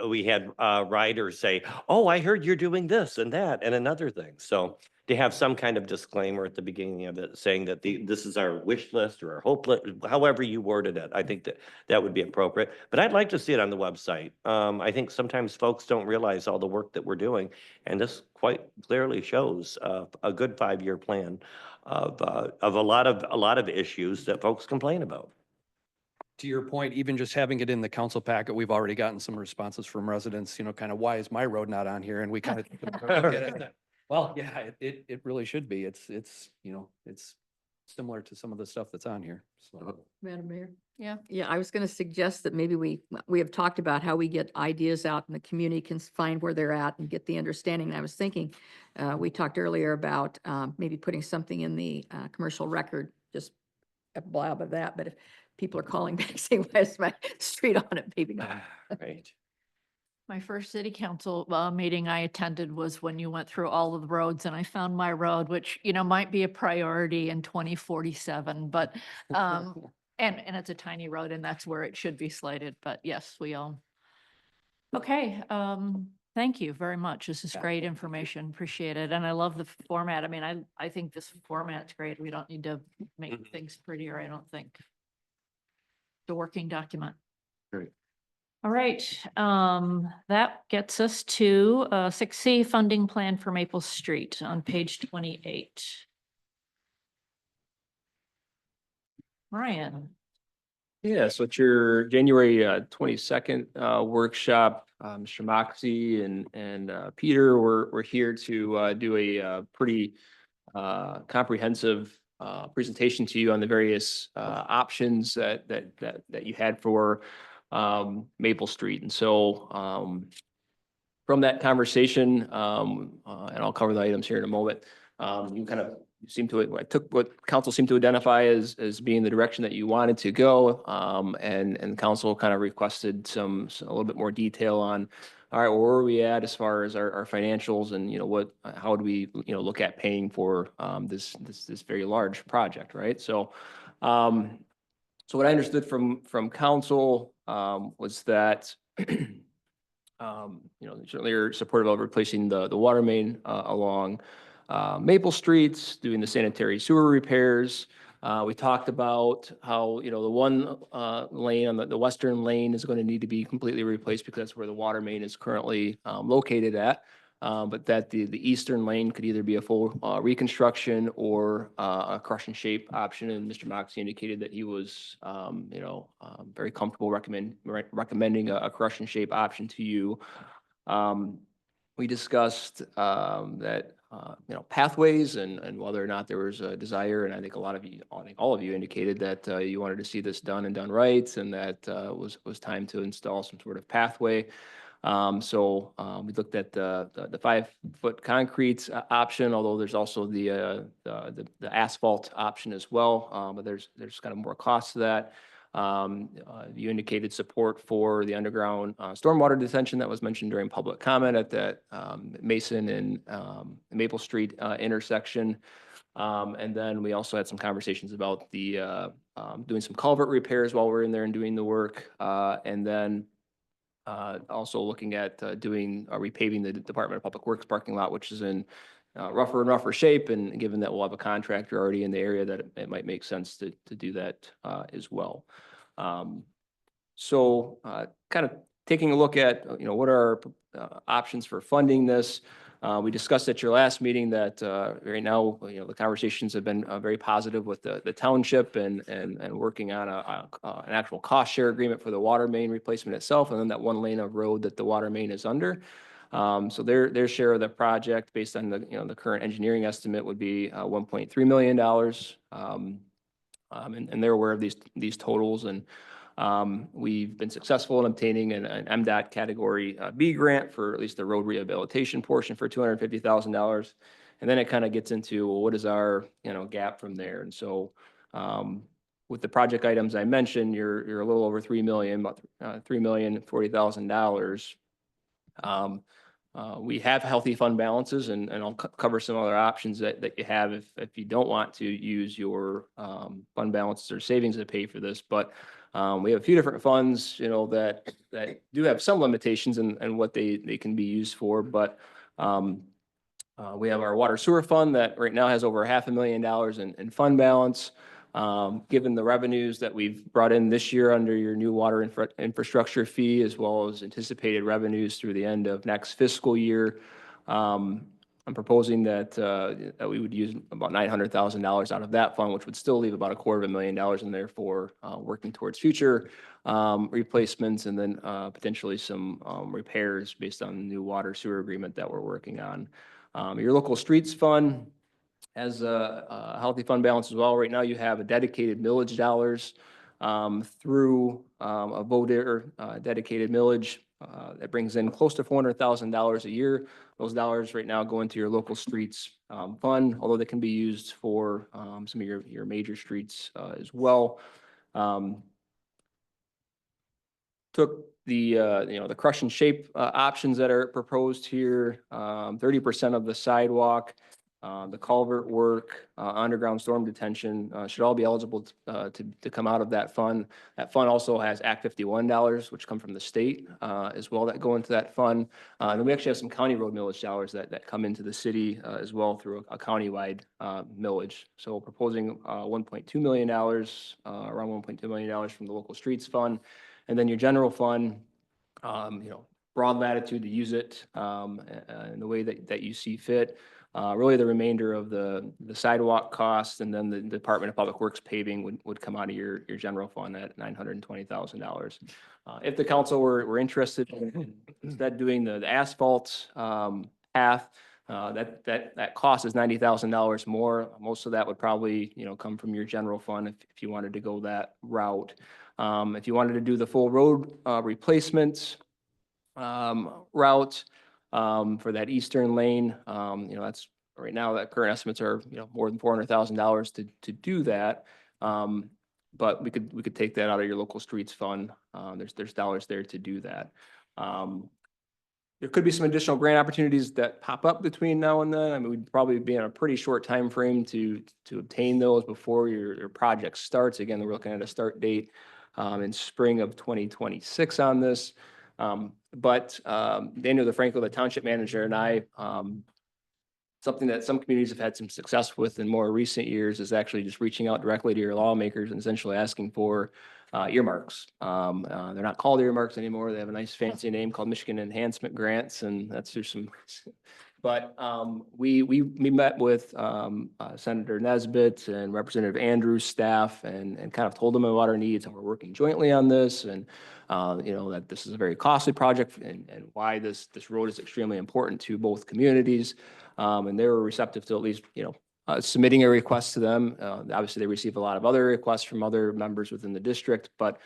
we had riders say, oh, I heard you're doing this and that and another thing. So to have some kind of disclaimer at the beginning of it saying that this is our wish list or our hope list, however you worded it, I think that would be appropriate. But I'd like to see it on the website. I think sometimes folks don't realize all the work that we're doing. And this quite clearly shows a good 5-year plan of a lot of issues that folks complain about. To your point, even just having it in the council packet, we've already gotten some responses from residents, kind of, why is my road not on here? And we kind of look at it. Well, yeah, it really should be. It's similar to some of the stuff that's on here. So. Madam Mayor? Yeah. Yeah, I was going to suggest that maybe we have talked about how we get ideas out and the community can find where they're at and get the understanding. And I was thinking, we talked earlier about maybe putting something in the commercial record, just a blab of that. But if people are calling back saying, why is my street on it? Maybe not. Right. My first city council meeting I attended was when you went through all of the roads and I found my road, which, might be a priority in 2047, but, and it's a tiny road and that's where it should be slated, but yes, we all. Okay, thank you very much. This is great information. Appreciate it. And I love the format. I mean, I think this format's great. We don't need to make things prettier, I don't think. The working document. Great. All right, that gets us to 6C funding plan for Maple Street on page 28. Ryan. Yeah, so at your January 22nd workshop, Mr. Moxie and Peter were here to do a pretty comprehensive presentation to you on the various options that you had for Maple Street. And so, from that conversation, and I'll cover the items here in a moment, you kind of seem to, I took what council seemed to identify as being the direction that you wanted to go. And council kind of requested a little bit more detail on, all right, where are we at as far as our financials and, how do we, look at paying for, this very large project, right? So, so what I understood from council, was that, certainly you're supportive of replacing the water main along Maple Streets, doing the sanitary sewer repairs. We talked about how, the one lane on the western lane is going to need to be completely replaced because that's where the water main is currently located at. But that the eastern lane could either be a full reconstruction or a crush and shape option. And Mr. Moxie indicated that he was, very comfortable recommending a crush and shape option to you. We discussed that, pathways and whether or not there was a desire. And I think all of you indicated that you wanted to see this done and done right, and that was time to install some sort of pathway. So we looked at the 5-foot concrete option, although there's also the asphalt option as well. But there's kind of more cost to that. You indicated support for the underground stormwater detention that was mentioned during public comment at that Mason and Maple Street intersection. And then we also had some conversations about the doing some culvert repairs while we're in there and doing the work. And then also looking at doing repaving the Department of Public Works parking lot, which is in rougher and rougher shape. And given that we'll have a contractor already in the area, that it might make sense to do that as well. So kind of taking a look at, what are our options for funding this. We discussed at your last meeting that right now, the conversations have been very positive with the township and working on an actual cost share agreement for the water main replacement itself, and then that one lane of road that the water main is under. So their share of the project, based on the current engineering estimate, would be $1.3 million. And they're aware of these totals, and we've been successful in obtaining an MDOT Category B grant for at least the road rehabilitation portion for $250,000. And then it kind of gets into, well, what is our, gap from there? And so with the project items I mentioned, you're a little over 3 million, about $3,040,000. We have healthy fund balances, and I'll cover some other options that you have if you don't want to use your fund balances or savings to pay for this. But we have a few different funds, that do have some limitations in what they can be used for. But we have our water sewer fund that right now has over $500,000 in fund balance. Given the revenues that we've brought in this year under your new water infrastructure fee, as well as anticipated revenues through the end of next fiscal year, I'm proposing that we would use about $900,000 out of that fund, which would still leave about $250,000 in there for working towards future replacements, and then potentially some repairs based on the new water sewer agreement that we're working on. Your local streets fund has a healthy fund balance as well. Right now, you have a dedicated millage dollars through a VODIR dedicated millage that brings in close to $400,000 a year. Those dollars right now go into your local streets fund, although they can be used for some of your major streets as well. Took the the crush and shape options that are proposed here. 30% of the sidewalk, the culvert work, underground storm detention should all be eligible to come out of that fund. That fund also has Act 51 dollars, which come from the state as well, that go into that fund. And then we actually have some county road millage dollars that come into the city as well through a countywide millage. So proposing $1.2 million, around $1.2 million from the local streets fund. And then your general fund, broad latitude to use it in the way that you see fit. Really the remainder of the sidewalk costs, and then the Department of Public Works paving would come out of your general fund at $920,000. If the council were interested in instead doing the asphalt path, that cost is $90,000 more. Most of that would probably come from your general fund if you wanted to go that route. If you wanted to do the full road replacement route for that eastern lane, that's right now that current estimates are, more than $400,000 to do that. But we could take that out of your local streets fund. There's dollars there to do that. There could be some additional grant opportunities that pop up between now and then. I mean, we'd probably be in a pretty short time frame to obtain those before your project starts. Again, we're looking at a start date in spring of 2026 on this. But Daniel DeFranco, the township manager, and I, something that some communities have had some success with in more recent years is actually just reaching out directly to your lawmakers and essentially asking for earmarks. They're not called earmarks anymore. They have a nice fancy name called Michigan Enhancement Grants, and that's just some. But we met with Senator Nesbitt and Representative Andrews' staff and kind of told them about our needs, and we're working jointly on this, and that this is a very costly project and why this road is extremely important to both communities. And they were receptive to at least submitting a request to them. Obviously, they receive a lot of other requests from other members within the district, but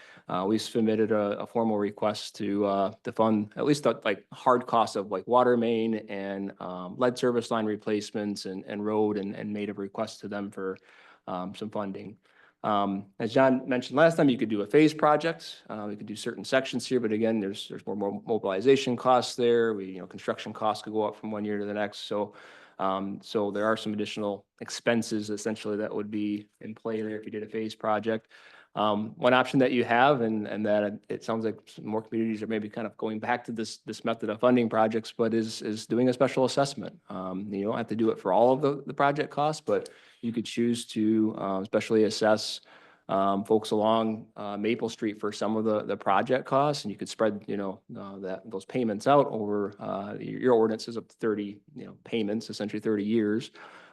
we submitted a formal request to fund at least the hard costs of water main and lead service line replacements and road and made a request to them for some funding. As John mentioned last time, you could do a phase project. We could do certain sections here, but again, there's more mobilization costs there. Construction costs could go up from one year to the next. So there are some additional expenses essentially that would be in play there if you did a phase project. One option that you have, and that it sounds like more communities are maybe kind of going back to this method of funding projects, but is doing a special assessment. You don't have to do it for all of the project costs, but you could choose to especially assess folks along Maple Street for some of the project costs, and you could spread those payments out over your ordinance is up to 30 payments, essentially 30 years.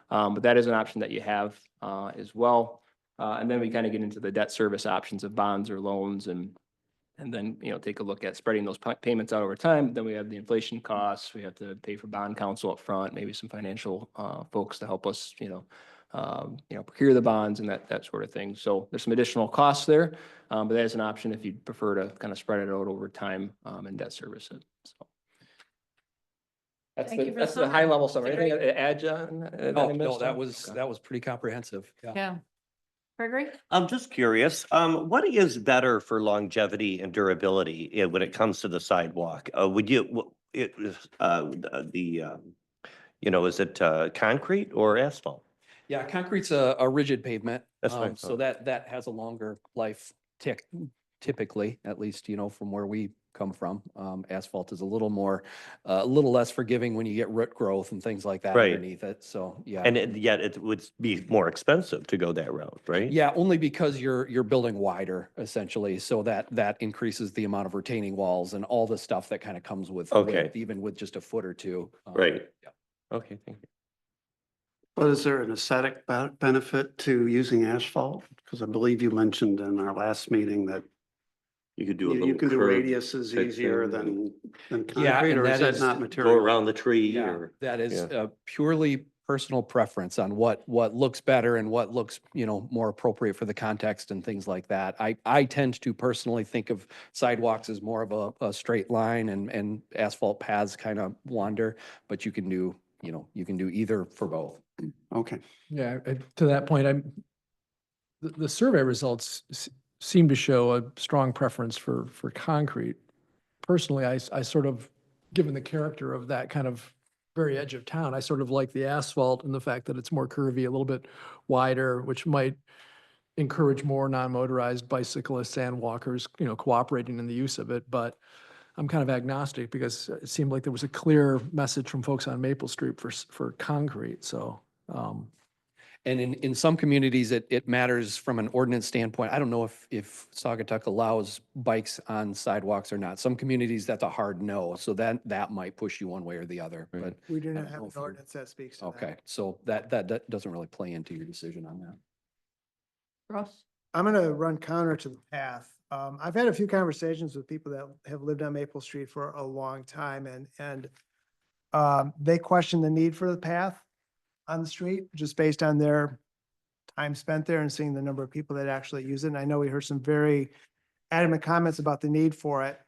But that is an option that you have as well. And then we kind of get into the debt service options of bonds or loans, and then take a look at spreading those payments out over time. Then we have the inflation costs. We have to pay for bond counsel up front, maybe some financial folks to help us procure the bonds and that sort of thing. So there's some additional costs there, but that is an option if you prefer to kind of spread it out over time and debt service it. So that's the high level summary. Anything to add, John? No, that was pretty comprehensive. Yeah. Gregory? I'm just curious, what is better for longevity and durability when it comes to the sidewalk? Is it concrete or asphalt? Yeah, concrete's a rigid pavement. That's fine. So that has a longer life typically, at least, from where we come from. Asphalt is a little less forgiving when you get root growth and things like that Right. underneath it. So, yeah. And yet it would be more expensive to go that route, right? Yeah, only because you're building wider essentially. So that increases the amount of retaining walls and all the stuff that kind of comes with Okay. width, even with just a foot or two. Right. Yeah. Okay, thank you. But is there an aesthetic benefit to using asphalt? Because I believe you mentioned in our last meeting that You could do a you little can do curve radiuses type easier thing. than Yeah, concrete, and or is that that is- not Go material? around the tree Yeah, or, that is yeah. purely personal preference on what looks better and what looks, more appropriate for the context and things like that. I tend to personally think of sidewalks as more of a straight line and asphalt paths kind of wander, but you can do either for both. Okay. Yeah, to that point, the survey results seem to show a strong preference for concrete. Personally, I sort of, given the character of that kind of very edge of town, I sort of like the asphalt and the fact that it's more curvy, a little bit wider, which might encourage more non-motorized bicyclists and walkers, cooperating in the use of it. But I'm kind of agnostic because it seemed like there was a clear message from folks on Maple Street for concrete. So, And in some communities, it matters from an ordinance standpoint. I don't know if Saugatuck allows bikes on sidewalks or not. Some communities, that's a hard no. So that might push you one way or the other, but. We do I not don't have know an if you- ordinance that speaks to that. Okay, so that doesn't really play into your decision on that. Ross? I'm gonna run counter to the path. I've had a few conversations with people that have lived on Maple Street for a long time, and they question the need for the path on the street, just based on their time spent there and seeing the number of people that actually use it. And I know we heard some very adamant comments about the need for it.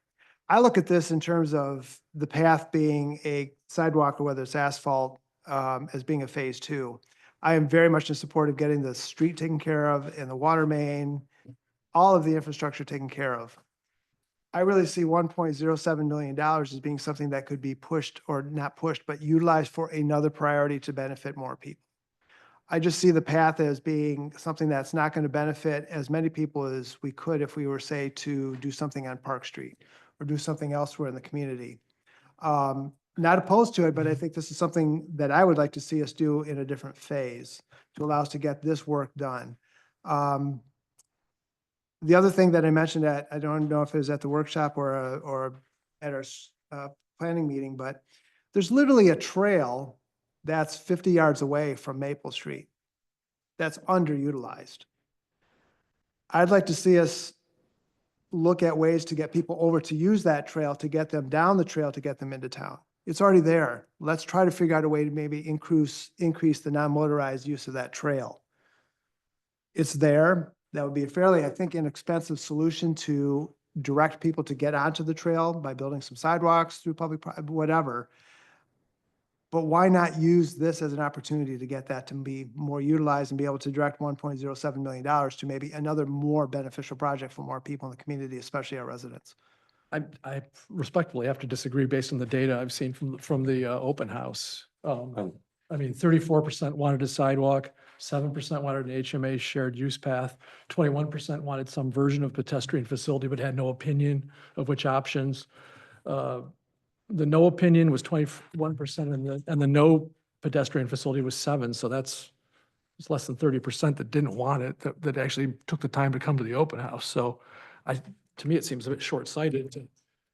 I look at this in terms of the path being a sidewalk or whether it's asphalt, as being a phase two. I am very much in support of getting the street taken care of and the water main, all of the infrastructure taken care of. I really see $1.07 million as being something that could be pushed, or not pushed, but utilized for another priority to benefit more people. I just see the path as being something that's not going to benefit as many people as we could if we were, say, to do something on Park Street or do something elsewhere in the community. Not opposed to it, but I think this is something that I would like to see us do in a different phase to allow us to get this work done. The other thing that I mentioned at, I don't know if it was at the workshop or at our planning meeting, but there's literally a trail that's 50 yards away from Maple Street that's underutilized. I'd like to see us look at ways to get people over to use that trail, to get them down the trail, to get them into town. It's already there. Let's try to figure out a way to maybe increase the non-motorized use of that trail. It's there. That would be a fairly, I think, inexpensive solution to direct people to get onto the trail by building some sidewalks through whatever. But why not use this as an opportunity to get that to be more utilized and be able to direct $1.07 million to maybe another more beneficial project for more people in the community, especially our residents? I respectfully have to disagree based on the data I've seen from the open house. I mean, 34% wanted a sidewalk, 7% wanted an HMA shared use path, 21% wanted some version of pedestrian facility, but had no opinion of which options. The no opinion was 21% and the no pedestrian facility was 7%. So it's less than 30% that didn't want it, that actually took the time to come to the open house. So to me, it seems a bit short-sighted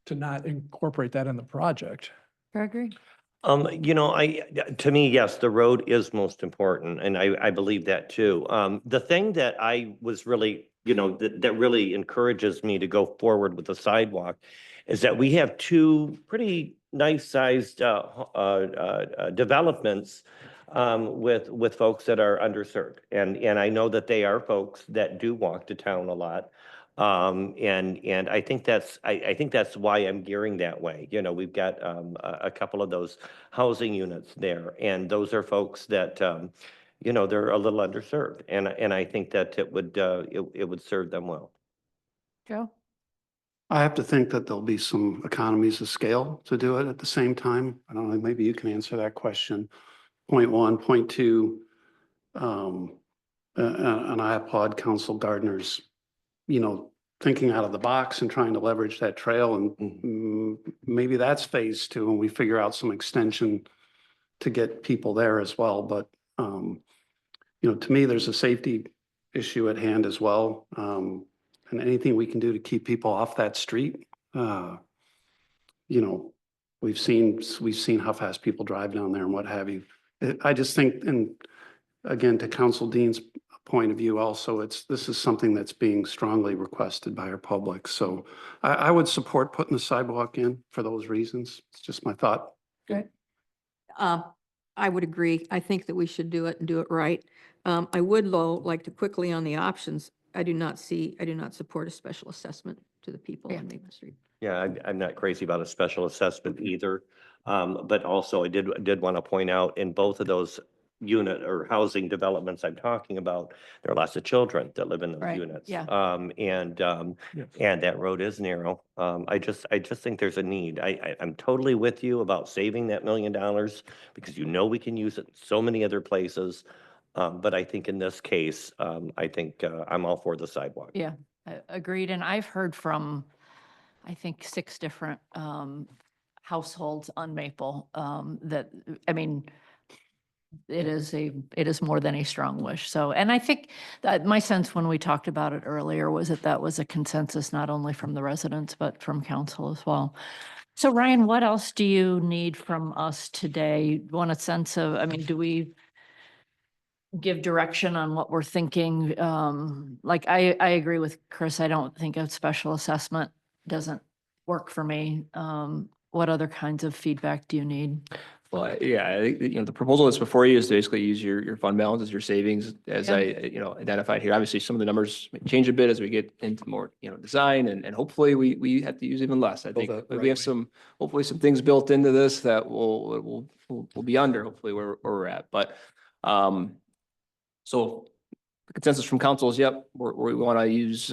to not incorporate that in the project. Gregory? To me, yes, the road is most important, and I believe that too. The thing that I was really, that really encourages me to go forward with the sidewalk is that we have two pretty nice-sized developments with folks that are underserved, and I know that they are folks that do walk to town a lot. And I think that's why I'm gearing that way. We've got a couple of those housing units there, and those are folks that they're a little underserved, and I think that it would serve them well. Joe? I have to think that there'll be some economies of scale to do it at the same time. I don't know, maybe you can answer that question. Point one, point two, and I applaud Council Gardner's thinking out of the box and trying to leverage that trail, and maybe that's phase two, and we figure out some extension to get people there as well. But to me, there's a safety issue at hand as well, and anything we can do to keep people off that street. We've seen how fast people drive down there and what have you. I just think, and again, to Council Dean's point of view also, this is something that's being strongly requested by our public. So I would support putting the sidewalk in for those reasons. It's just my thought. Good. I would agree. I think that we should do it and do it right. I would like to quickly on the options. I do not support a special assessment to the people on Maple Street. Yeah, I'm not crazy about a special assessment either. But also I did want to point out in both of those unit or housing developments I'm talking about, there are lots of children that live in those units. Yeah. And that road is narrow. I just think there's a need. I'm totally with you about saving that $1 million because we can use it so many other places. But I think in this case, I think I'm all for the sidewalk. Yeah, agreed. And I've heard from, I think, 6 different households on Maple that, it is more than a strong wish. So, and I think that my sense when we talked about it earlier was that was a consensus, not only from the residents, but from council as well. So Ryan, what else do you need from us today? You want a sense of, do we give direction on what we're thinking? I agree with Chris. I don't think a special assessment doesn't work for me. What other kinds of feedback do you need? Well, yeah, I think, the proposal that's before you is to basically use your fund balance as your savings, as Yeah. I, identified here. Obviously, some of the numbers may change a bit as we get into more, design, and hopefully we have to use even less. I Go think the we right have way. hopefully some things built into this that will be under, hopefully where we're at. But, so the consensus from council is, yep, we want to use,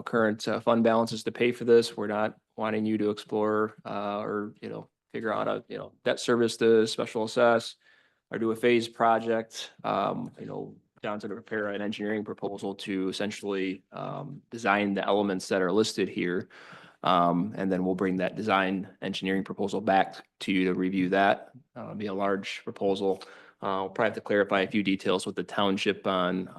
current fund balances to pay for this. We're not wanting you to explore, or, figure out a, debt service to special assess or do a phase project, down to prepare an engineering proposal to essentially, design the elements that are listed here. And then we'll bring that design engineering proposal back to you to review that. Be a large proposal. We'll probably have to clarify a few details with the township on,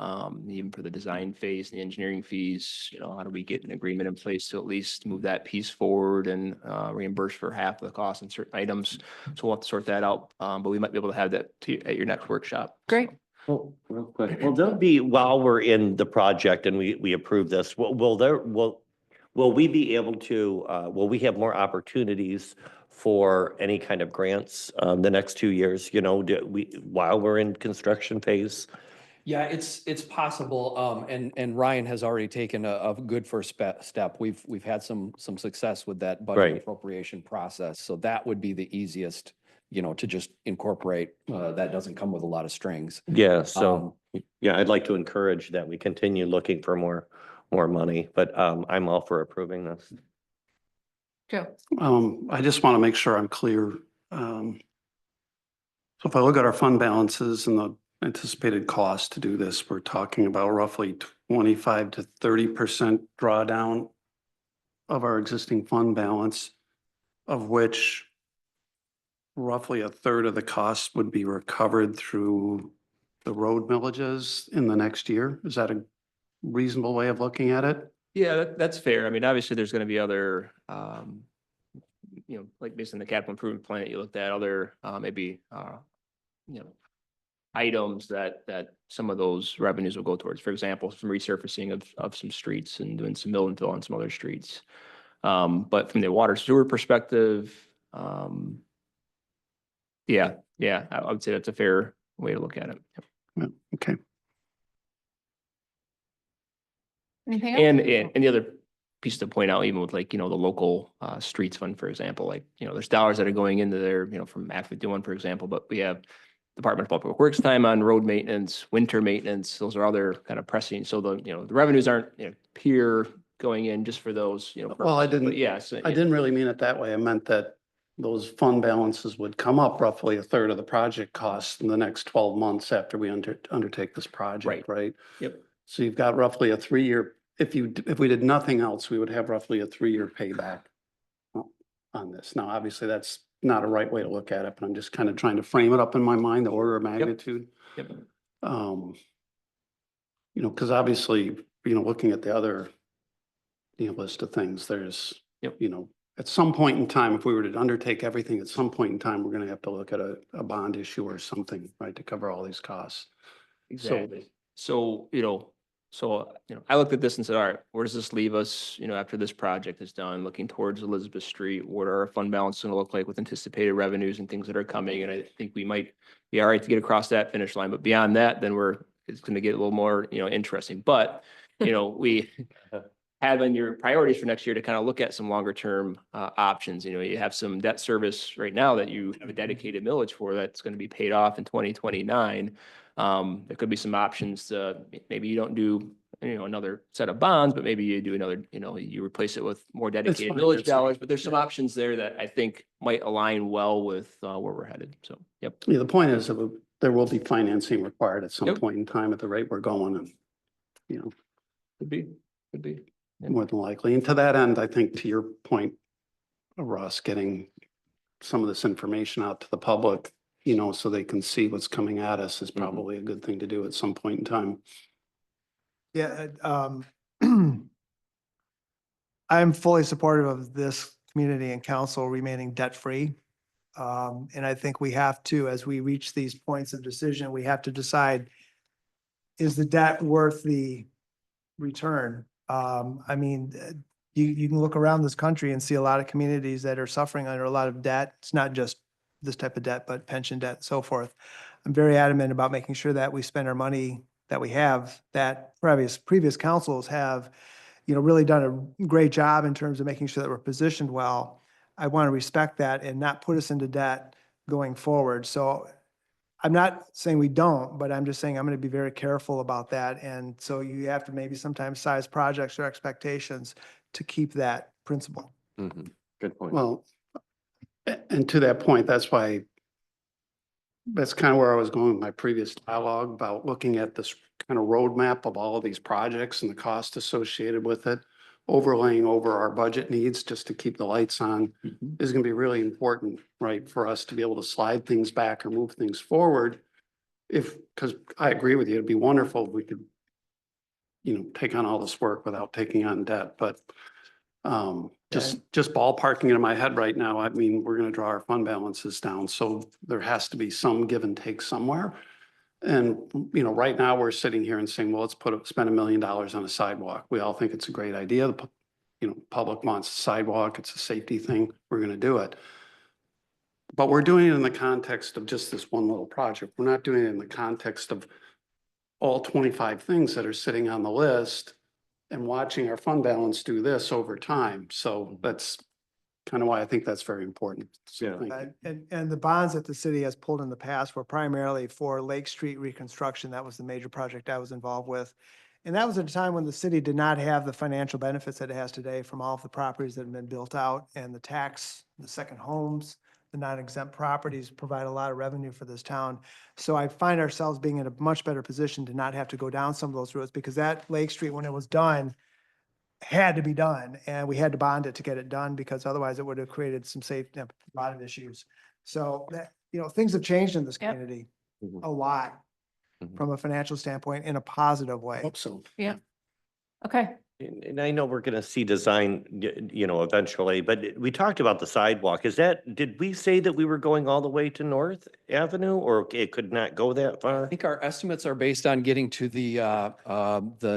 even for the design phase, the engineering fees, how do we get an agreement in place to at least move that piece forward and, reimburse for half the cost in certain items. So we'll have to sort that out. But we might be able to have that at your next workshop. Great. Well, real quick, will there be, while we're in the project and we approve this, will we be able to, will we have more opportunities for any kind of grants, the next 2 years, while we're in construction phase? Yeah, it's possible. And Ryan has already taken a good first step. We've had some success with that budget Right. appropriation process. So that would be the easiest, to just incorporate. That doesn't come with a lot of strings. Yeah, so, yeah, I'd like to encourage that we continue looking for more money, but, I'm all for approving this. Joe. I just want to make sure I'm clear. So if I look at our fund balances and the anticipated cost to do this, we're talking about roughly 25 to 30% drawdown of our existing fund balance, of which roughly a third of the cost would be recovered through the road millages in the next year. Is that a reasonable way of looking at it? Yeah, that's fair. I mean, obviously, there's going to be other, like based on the capital improvement plan that you looked at, other, maybe, items that some of those revenues will go towards. For example, some resurfacing of some streets and doing some mill and fill on some other streets. But from the water sewer perspective, yeah, I would say that's a fair way to look at it. Yep. Yeah, okay. Anything else? And the other piece to point out, even with like, the local streets fund, for example, like, there's dollars that are going into there, from Act 51, for example, but we have Department of Public Works time on road maintenance, winter maintenance, those are other kind of pressing. So the revenues aren't, pure going in just for those, Well, I purposes. didn't, But yes. I didn't really mean it that way. I meant that those fund balances would come up roughly a third of the project costs in the next 12 months after we undertake this project, right? Yep. So you've got roughly a 3-year, if we did nothing else, we would have roughly a 3-year payback on this. Now, obviously, that's not a right way to look at it, but I'm just kind of trying to frame it up in my mind, the order of magnitude. Yep. Because obviously, looking at the other, list of things, there's, Yep. At some point in time, if we were to undertake everything, at some point in time, we're going to have to look at a bond issue or something, right, to cover all these costs. Exactly. So, I looked at this and said, all right, where does this leave us, after this project is done, looking towards Elizabeth Street? What are our fund balance going to look like with anticipated revenues and things that are coming? And I think we might be all right to get across that finish line. But beyond that, then it's going to get a little more, interesting. But, we have in your priorities for next year to kind of look at some longer term options. You have some debt service right now that you have a dedicated millage for that's going to be paid off in 2029. There could be some options to, maybe you don't do, another set of bonds, but maybe you do another, you replace it with more dedicated fine, millage that's fine. dollars, but there's some options there that I think might align well with where we're headed. So, yep. Yeah, the point is that there will be financing required at some Yep. point in time at the rate we're going and, Could be. Yep. more than likely. And to that end, I think to your point, Russ, getting some of this information out to the public, so they can see what's coming at us is probably a good thing to do at some point in time. Yeah, I'm fully supportive of this community and council remaining debt-free. And I think we have to, as we reach these points of decision, we have to decide, is the debt worth the return? I mean, you can look around this country and see a lot of communities that are suffering under a lot of debt. It's not just this type of debt, but pension debt and so forth. I'm very adamant about making sure that we spend our money that we have, that previous councils have, really done a great job in terms of making sure that we're positioned well. I want to respect that and not put us into debt going forward. So I'm not saying we don't, but I'm just saying I'm going to be very careful about that. And so you have to maybe sometimes size projects or expectations to keep that principle. Mhm. Good point. Well, and to that point, that's kind of where I was going with my previous dialogue about looking at this kind of roadmap of all of these projects and the cost associated with it, overlaying over our budget needs just to keep the lights on is going to be really important, right? For us to be able to slide things back or move things forward. Because I agree with you, it'd be wonderful if we could, take on all this work without taking on debt, but just ballparking it in my head right now, I mean, we're going to draw our fund balances down. So there has to be some give and take somewhere. And, right now we're sitting here and saying, well, let's spend $1 million on a sidewalk. We all think it's a great idea. The public wants a sidewalk. It's a safety thing. We're going to do it. But we're doing it in the context of just this one little project. We're not doing it in the context of all 25 things that are sitting on the list and watching our fund balance do this over time. So that's kind of why I think that's very important. So thank you. And the bonds that the city has pulled in the past were primarily for Lake Street reconstruction. That was the major project I was involved with. And that was at a time when the city did not have the financial benefits that it has today from all of the properties that have been built out, and the second homes, the non-exempt properties provide a lot of revenue for this town. So I find ourselves being in a much better position to not have to go down some of those roads, because that Lake Street, when it was done, had to be done, and we had to bond it to get it done, because otherwise it would have created a lot of issues. So that, things have changed in this Yep. community Mhm. a lot Mhm. from a financial standpoint in a positive way. Hope so. Yeah. Okay. And I know we're gonna see design, eventually, but we talked about the sidewalk. Did we say that we were going all the way to North Avenue, or it could not go that I far? think our estimates are based on getting to the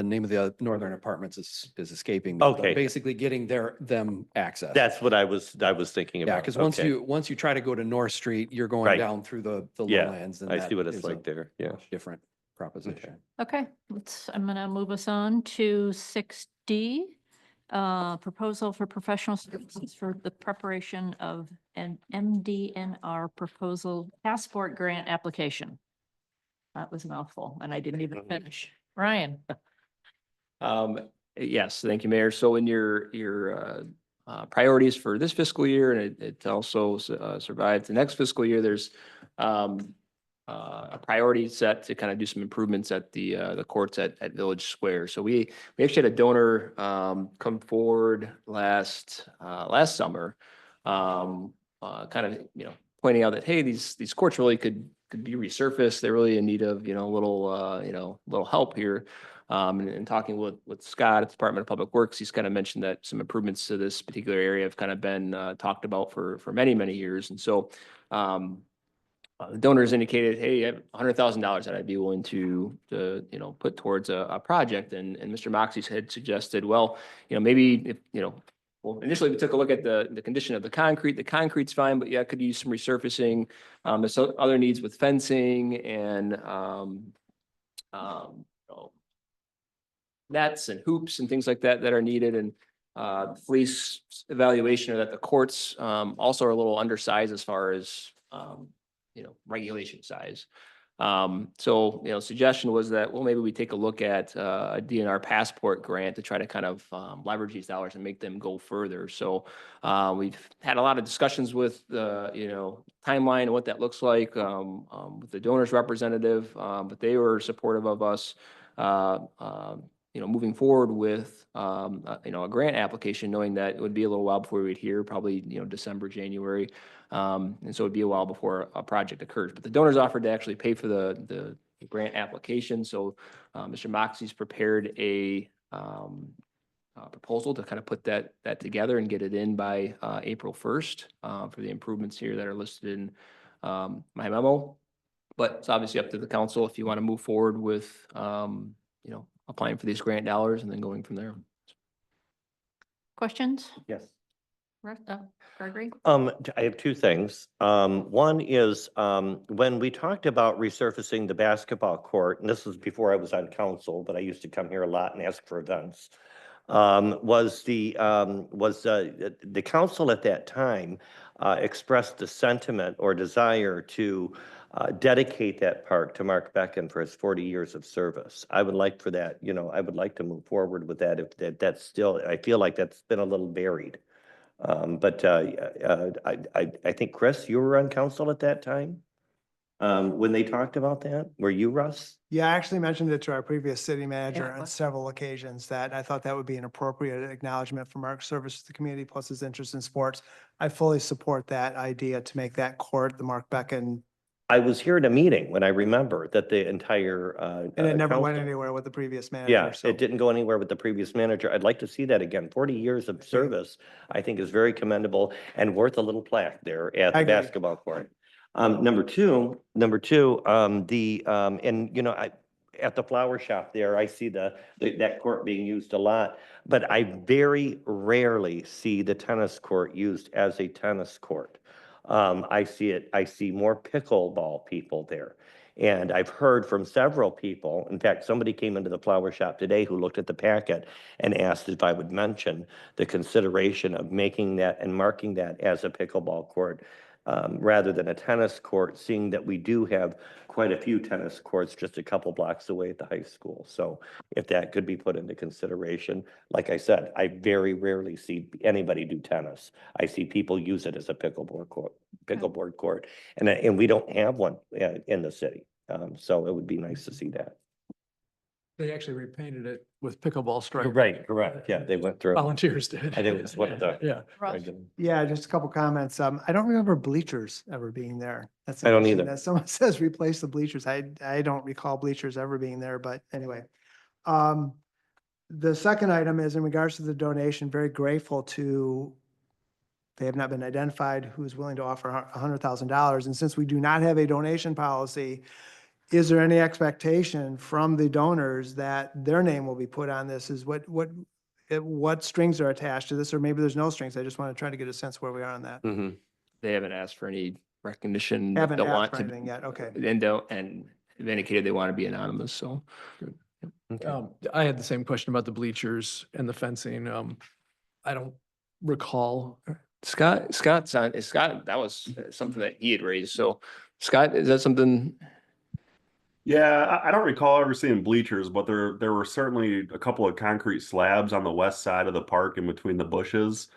name of the Northern Apartments is escaping me. but Okay. Basically getting them access. That's what I was thinking about. Yeah, because Okay. once you try to go to North Street, you're going Right. down through the Yeah, lowlands. and I that see what it's is a like there, yeah. Different proposition. Okay, I'm gonna move us on to 6D. Proposal for professional services for the preparation of an MDNR proposal passport grant application. That was a mouthful, and I didn't even finish. Ryan? Yes, thank you, Mayor. So in your priorities for this fiscal year, and it also survives the next fiscal year, there's a priority set to kind of do some improvements at the courts at Village Square. So we actually had a donor come forward last summer, kind of pointing out that, hey, these courts really could be resurfaced. They're really in need of a little help here. And talking with Scott at the Department of Public Works, he's kind of mentioned that some improvements to this particular area have kind of been talked about for many years. And so the donors indicated, hey, I have $100,000 that I'd be willing to put towards a project. And Mr. Moxie had suggested, well, maybe if, well, initially we took a look at the condition of the concrete. The concrete's fine, but yeah, could use some resurfacing. There's other needs with fencing and nets and hoops and things like that are needed. And police evaluation, or that the courts also are a little undersized as far as regulation size. So, suggestion was that, well, maybe we take a look at a DNR passport grant to try to kind of leverage these dollars and make them go further. So we've had a lot of discussions with the, timeline and what that looks like with the donors representative, but they were supportive of us, moving forward with, a grant application, knowing that it would be a little while before we'd hear, probably, December, January. And so it'd be a while before a project occurs, but the donors offered to actually pay for the grant application. So Mr. Moxie's prepared a proposal to kind of put that together and get it in by April 1st for the improvements here that are listed in my memo. But it's obviously up to the council if you want to move forward with, applying for these grant dollars and then going from there. Questions? Yes. Gregory? I have two things. One is, when we talked about resurfacing the basketball court, and this was before I was on council, but I used to come here a lot and ask for events. Was the council at that time, expressed the sentiment or desire to, dedicate that park to Mark Becken for his 40 years of service. I would like for that, I would like to move forward with that if that's still, I feel like that's been a little buried. But I think, Chris, you were on council at that time? When they talked about that, were you, Russ? Yeah, I actually mentioned it to our previous city manager Yeah, on what- several occasions that I thought that would be an appropriate acknowledgement for Mark's service to the community plus his interest in sports. I fully support that idea to make that court the Mark Becken, I was here at a meeting when I remember that the entire, and it never went council- anywhere with the previous manager. Yeah, so- it didn't go anywhere with the previous manager. I'd like to see that again. 40 years of service, I think is very commendable and worth a little plaque there at I the agree. basketball court. Number two, at the flower shop there, I see that court being used a lot, but I very rarely see the tennis court used as a tennis court. I see more pickleball people there. And I've heard from several people, in fact, somebody came into the flower shop today who looked at the packet and asked if I would mention the consideration of making that and marking that as a pickleball court, rather than a tennis court, seeing that we do have quite a few tennis courts just a couple blocks away at the high school. So if that could be put into consideration, like I said, I very rarely see anybody do tennis. I see people use it as a pickleboard court, and we don't have one in the city. So it would be nice to see that. They actually repainted it with pickleball stripes. Right, correct. Yeah, they went through. Volunteers did. I think it was what the. Yeah. Russ? Yeah, just a couple comments. I don't remember bleachers ever being there. That's I don't interesting either. that someone says replace the bleachers. I don't recall bleachers ever being there, but anyway. The second item is in regards to the donation, very grateful to, they have not been identified, who's willing to offer $100,000. And since we do not have a donation policy, is there any expectation from the donors that their name will be put on this? Is what strings are attached to this, or maybe there's no strings? I just want to try to get a sense where we are on that. Mhm. They haven't asked for any recognition. Haven't Don't asked want for to, anything yet, okay. and have indicated they want to be anonymous, so. Okay. I had the same question about the bleachers and the fencing. I don't recall. Scott's on, Scott, that was something that he had raised, so Scott, is that something? Yeah, I don't recall ever seeing bleachers, but there were certainly a couple of concrete slabs on the west side of the park in between the bushes,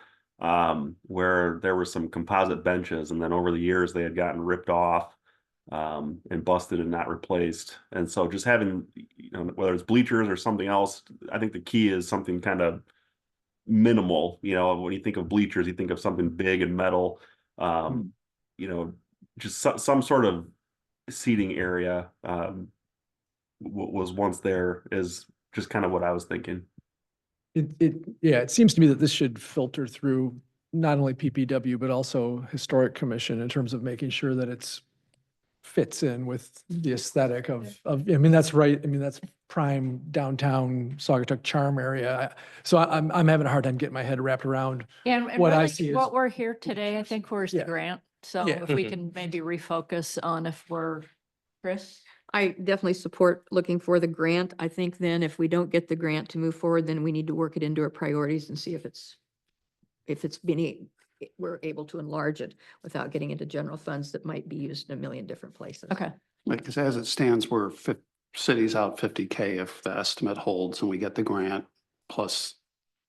where there were some composite benches, and then over the years they had gotten ripped off, and busted and not replaced. And so just having, whether it's bleachers or something else, I think the key is something kind of minimal. When you think of bleachers, you think of something big and metal. Just some sort of seating area was once there is just kind of what I was thinking. It seems to me that this should filter through not only PPW, but also Historic Commission in terms of making sure that it's fits in with the aesthetic of, that's right. That's prime downtown Saugatuck charm area. So I'm having a hard time getting my head wrapped around. And What I really, see is- what we're here today, I think, for is the Yeah. grant. So Yeah. if we can maybe refocus on if we're, Chris? I definitely support looking for the grant. I think then if we don't get the grant to move forward, then we need to work it into our priorities and see if we're able to enlarge it without getting into general funds that might be used in a million different places. Okay. Because as it stands, we're city's out 50K if the estimate holds and we get the grant plus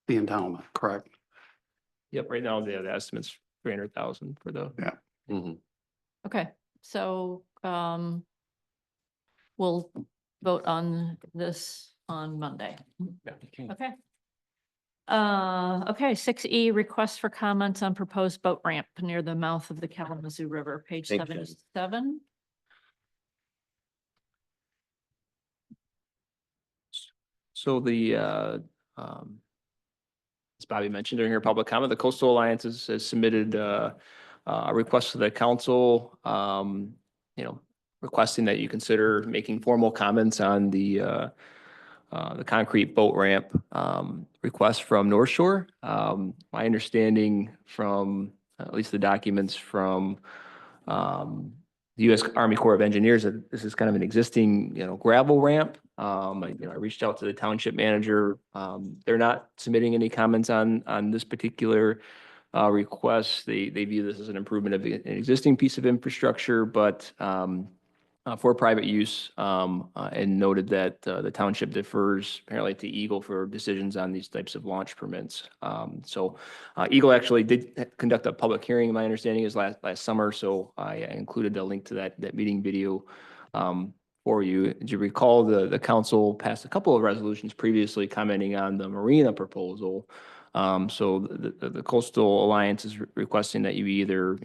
the endowment, correct? Yep, right now the estimate's 300,000 for the. Yeah. Mhm. Okay, so, we'll vote on this on Monday. Okay. Okay, 6E, request for comments on proposed boat ramp near the mouth of the Kalamazoo River, page Thanks, Jen. 77. So as Bobby mentioned during her public comment, the Coastal Alliance has submitted a request to the council, requesting that you consider making formal comments on the the concrete boat ramp request from North Shore. My understanding from at least the documents from the U.S. Army Corps of Engineers that this is kind of an existing, gravel ramp. I reached out to the township manager. They're not submitting any comments on this particular request. They view this as an improvement of an existing piece of infrastructure, but for private use, and noted that the township defers apparently to Eagle for decisions on these types of launch permits. So Eagle actually did conduct a public hearing, my understanding is last summer, so I included a link to that meeting video for you. As you recall, the council passed a couple of resolutions previously commenting on the marina proposal. So the Coastal Alliance is requesting that you either,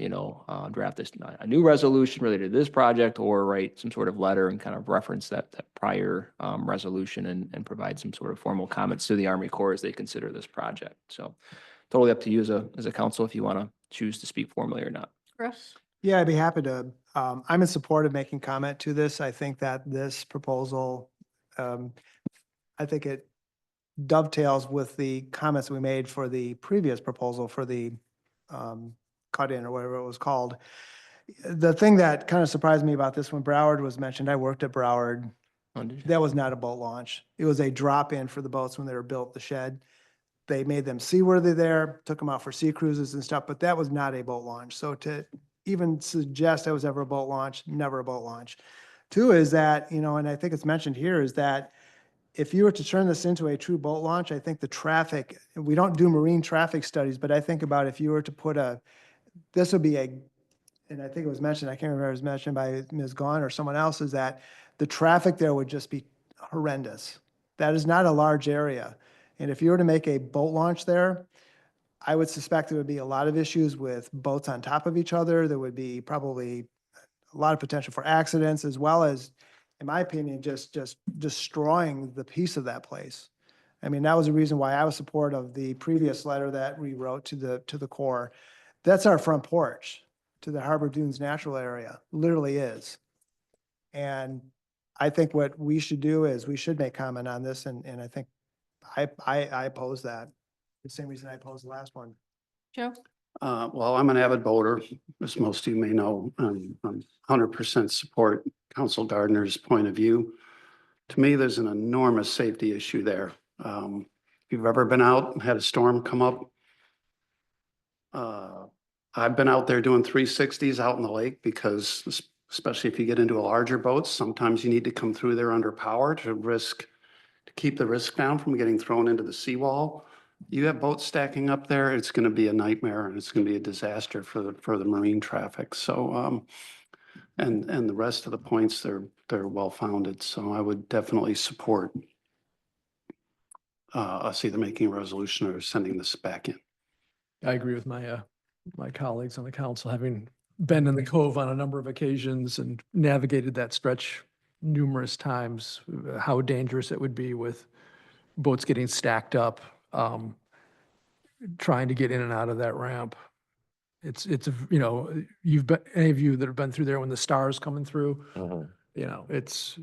draft a new resolution related to this project or write some sort of letter and kind of reference that prior resolution and provide some sort of formal comments to the Army Corps as they consider this project. So totally up to you as a council if you want to choose to speak formally or not. Chris? Yeah, I'd be happy to. I'm in support of making comment to this. I think that this proposal, I think it dovetails with the comments we made for the previous proposal for the cut-in or whatever it was called. The thing that kind of surprised me about this when Broward was mentioned, I worked at Broward. That was not a boat launch. It was a drop-in for the boats when they were built, the shed. They made them seaworthy there, took them out for sea cruises and stuff, but that was not a boat launch. So to even suggest that was ever a boat launch, never a boat launch. Two is that, and I think it's mentioned here, is that if you were to turn this into a true boat launch, I think the traffic, we don't do marine traffic studies, but I think about if you were to put this would be and I think it was mentioned, I can't remember if it was mentioned by Ms. Gahn or someone else, is that the traffic there would just be horrendous. That is not a large area. And if you were to make a boat launch there, I would suspect there would be a lot of issues with boats on top of each other. There would be probably a lot of potential for accidents, as well as, in my opinion, just destroying the peace of that place. I mean, that was the reason why I was supportive of the previous letter that we wrote to the Corps. That's our front porch to the Harbor Dunes Natural Area, literally is. And I think what we should do is we should make comment on this, and I think I oppose that. The same reason I opposed the last one. Joe? Well, I'm an avid boater, as most of you may know. I'm 100% support Council Gardner's point of view. To me, there's an enormous safety issue there. If you've ever been out and had a storm come up, I've been out there doing 360s out in the lake because, especially if you get into a larger boat, sometimes you need to come through there under power to keep the risk down from getting thrown into the seawall. You have boats stacking up there, it's going to be a nightmare and it's going to be a disaster for the marine traffic. So, and the rest of the points, they're well founded. So I would definitely support us either making a resolution or sending this back in. I agree with my colleagues on the council, having been in the Cove on a number of occasions and navigated that stretch numerous times, how dangerous it would be with boats getting stacked up, trying to get in and out of that ramp. It's you've been, any of you that have been through there when the star's coming through, it's,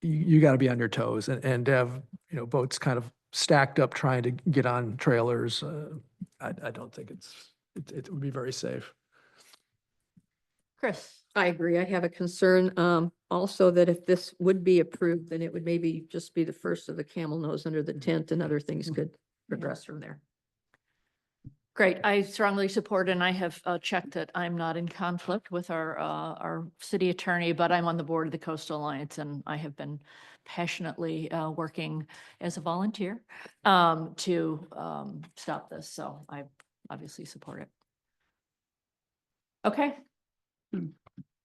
you got to be on your toes and have, boats kind of stacked up trying to get on trailers. I don't think it would be very safe. Chris? I agree. I have a concern also that if this would be approved, then it would maybe just be the first of the camel nose under the tent and other things could progress from there. Great. I strongly support, and I have checked that I'm not in conflict with our city attorney, but I'm on the board of the Coastal Alliance, and I have been passionately working as a volunteer to stop this. So I obviously support it. Okay.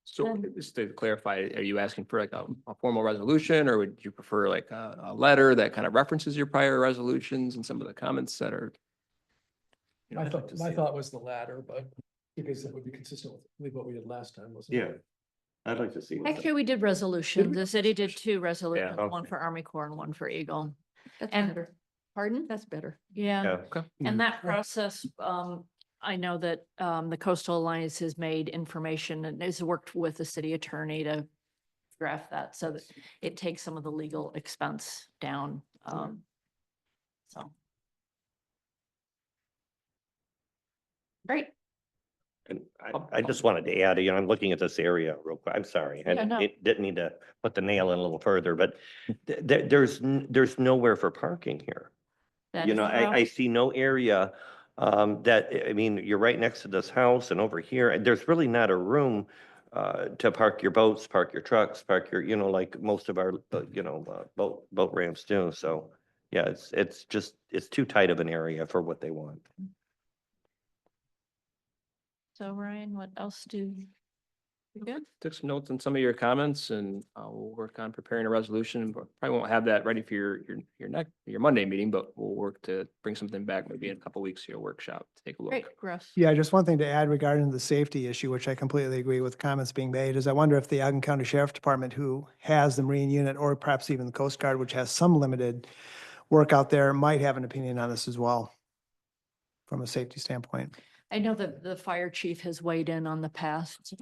So just to clarify, are you asking for like a formal resolution, or would you prefer like a letter that kind of references your prior resolutions and some of the comments that are? My thought was the latter, but because that would be consistent with what we did last time, wasn't it? Yeah, I'd like to see. Actually, we did resolutions. The city did two resolutions, okay. one for Army Corps and one for Eagle. That's And- better. Pardon? That's better. Yeah. Okay. And that process, I know that the Coastal Alliance has made information and has worked with the city attorney to draft that so that it takes some of the legal expense down. So. Great. And I just wanted to add, I'm looking at this area real quick. I'm sorry. Yeah, no. Didn't mean to put the nail in a little further, but there's nowhere for parking here. That You is know, true. I see no area I mean, you're right next to this house and over here, and there's really not a room to park your boats, park your trucks, park your, like most of our, boat ramps do. So, yeah, it's too tight of an area for what they want. So Ryan, what else we good? Took some notes on some of your comments and we'll work on preparing a resolution. Probably won't have that ready for your Monday meeting, but we'll work to bring something back maybe in a couple weeks to your workshop to take a look. Great, Russ. Yeah, just one thing to add regarding the safety issue, which I completely agree with comments being made, is I wonder if the Ogden County Sheriff Department, who has the Marine unit, or perhaps even the Coast Guard, which has some limited work out there, might have an opinion on this as well from a safety standpoint. I know that the fire chief has weighed in on the past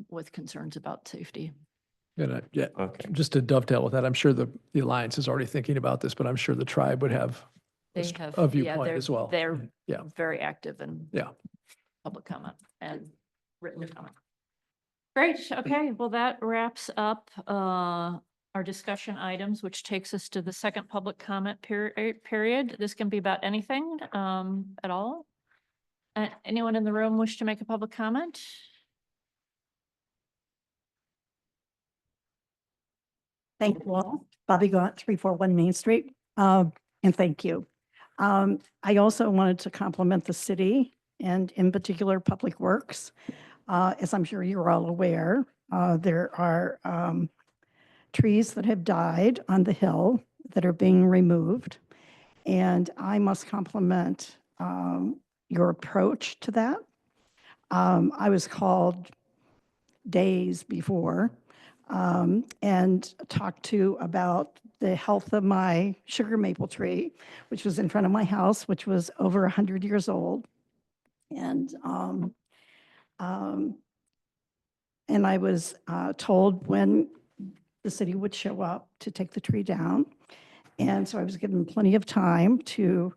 with concerns about safety. And yeah, Okay. just to dovetail with that, I'm sure the Alliance is already thinking about this, but I'm sure the tribe would have They have, a yeah, viewpoint they're, as well. they're Yeah. very active in Yeah. public comment and written comment. Great. Okay. Well, that wraps up our discussion items, which takes us to the second public comment period. This can be about anything at all. Anyone in the room wish to make a public comment? Thank you all. Bobby Gaunt, 341 Main Street. And thank you. I also wanted to compliment the city and in particular Public Works. As I'm sure you're all aware, there are trees that have died on the hill that are being removed. And I must compliment your approach to that. I was called days before and talked to about the health of my sugar maple tree, which was in front of my house, which was over 100 years old. And I was told when the city would show up to take the tree down. And so I was given plenty of time to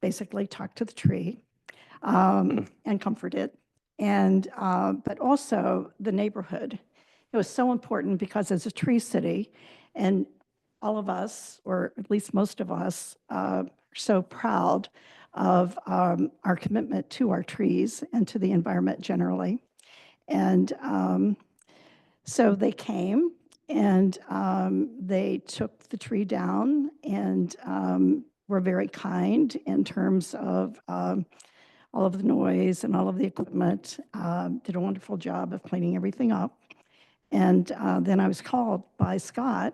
basically talk to the tree and comfort it. And, but also the neighborhood. It was so important because as a tree city, and all of us, or at least most of us, are so proud of our commitment to our trees and to the environment generally. And so they came and they took the tree down and were very kind in terms of all of the noise and all of the equipment, did a wonderful job of cleaning everything up. And then I was called by Scott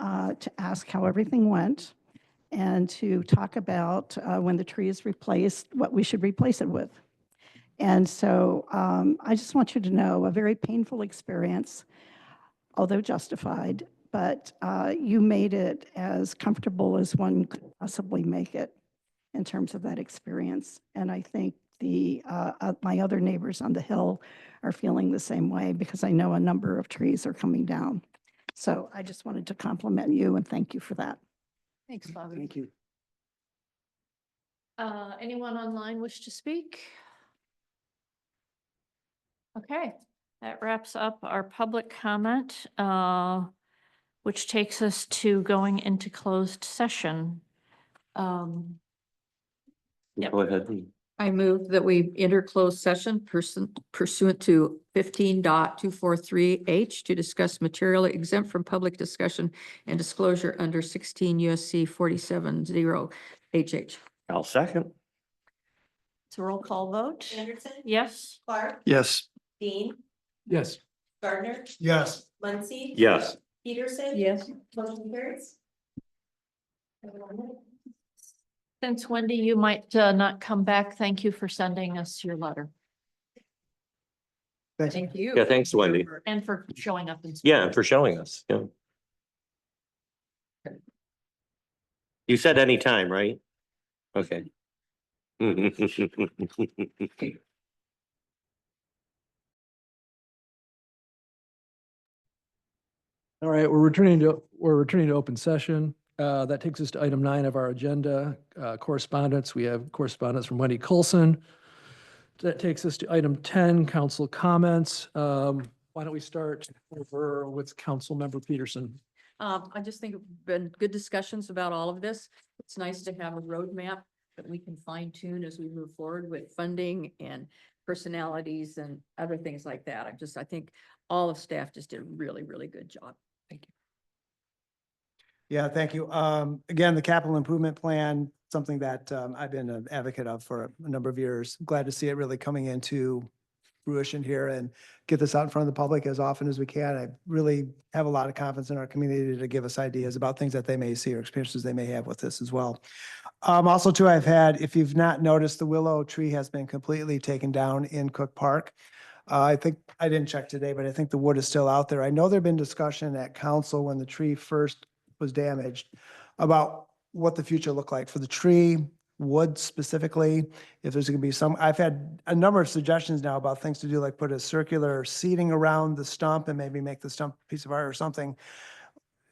to ask how everything went and to talk about when the tree is replaced, what we should replace it with. And so I just want you to know a very painful experience, although justified, but you made it as comfortable as one could possibly make it in terms of that experience. And I think my other neighbors on the hill are feeling the same way because I know a number of trees are coming down. So I just wanted to compliment you and thank you for that. Thanks, Bobby. Thank you. Anyone online wish to speak? Okay, that wraps up our public comment, which takes us to going into closed session. Yep. Go ahead. I move that we enter closed session pursuant to 15.243H to discuss material exempt from public discussion and disclosure under 16 USC 47(0) HH. I'll second. It's a roll call vote. Anderson? Yes. Clark? Yes. Dean? Yes. Gardner? Yes. Muncy? Yes. Peterson? Yes. Motion carries. Since Wendy, you might not come back, thank you for sending us your letter Thanks. Thank you. Yeah, thanks, Wendy. and for showing up and. Yeah, for showing us. Yeah. You said anytime, right? Okay. All right, we're returning to open session. That takes us to item 9 of our agenda, correspondence. We have correspondence from Wendy Coulson. That takes us to item 10, council comments. Why don't we start over with Councilmember Peterson? I just think it's been good discussions about all of this. It's nice to have a roadmap that we can fine tune as we move forward with funding and personalities and other things like that. I think all of staff just did a really, really good job. Thank you. Yeah, thank you. Again, the capital improvement plan, something that I've been an advocate of for a number of years. Glad to see it really coming into fruition here and get this out in front of the public as often as we can. I really have a lot of confidence in our community to give us ideas about things that they may see or experiences they may have with this as well. Also too, I've had, if you've not noticed, the willow tree has been completely taken down in Cook Park. I think, I didn't check today, but I think the wood is still out there. I know there've been discussion at council when the tree first was damaged about what the future looked like for the tree, wood specifically, if there's gonna be some, I've had a number of suggestions now about things to do, like put a circular seating around the stump and maybe make the stump a piece of art or something.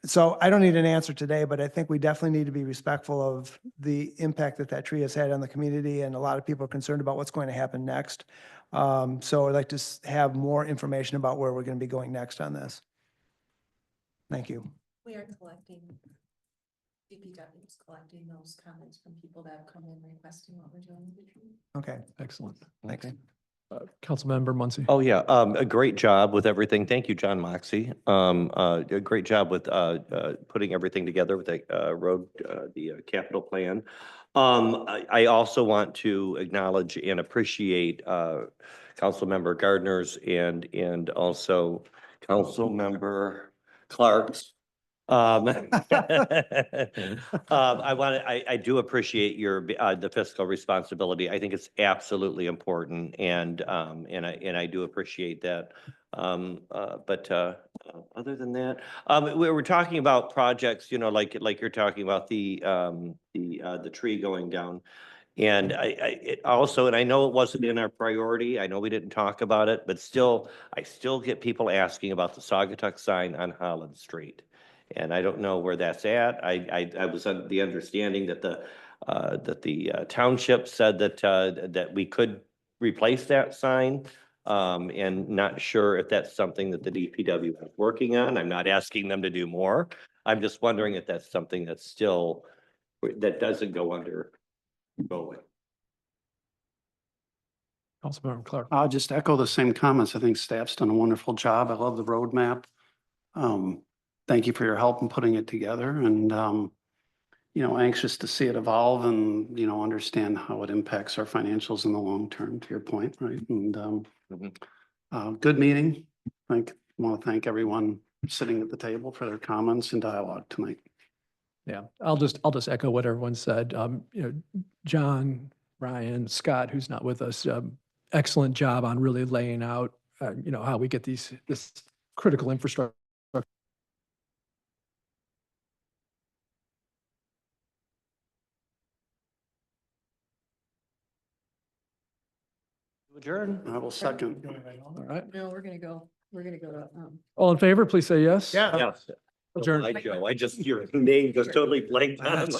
So I don't need an answer today, but I think we definitely need to be respectful of the impact that that tree has had on the community, and a lot of people are concerned about what's going to happen next. So I'd like to have more information about where we're going to be going next on this. Thank you. We are collecting, DPW is collecting those comments from people that have come in requesting what we're doing with the tree. Okay, Excellent. thanks. Councilmember Muncy. Oh, yeah, a great job with everything. Thank you, John Moxie. A great job with putting everything together with the road, the capital plan. I also want to acknowledge and appreciate Councilmember Gardner's and also Councilmember Clark's. I do appreciate your the fiscal responsibility. I think it's absolutely important, and I do appreciate that. But other than that, we were talking about projects, you know, like you're talking about the tree going down. And it also, and I know it wasn't in our priority, I know we didn't talk about it, but still, I still get people asking about the Saugatuck sign on Holland Street. And I don't know where that's at. I was under the understanding that the township said that we could replace that sign. And not sure if that's something that the DPW is working on. I'm not asking them to do more. I'm just wondering if that's something that's still, that doesn't go under going. Councilmember Clark. I'll just echo the same comments. I think staff's done a wonderful job. I love the roadmap. Thank you for your help in putting it together, and, you know, anxious to see it evolve and, you know, understand how it impacts our financials in the long term, to your point, right? And good meeting. I want to thank everyone sitting at the table for their comments and dialogue tonight. Yeah, I'll just echo what everyone said. You know, John, Ryan, Scott, who's not with us, excellent job on really laying out, you know, how we get this critical infrastructure. Adjourn. I will second. All right. No, we're gonna go to, All in favor, please say yes. Yeah. Yes. Adjourn. Hi, Joe. Your name goes totally blank on.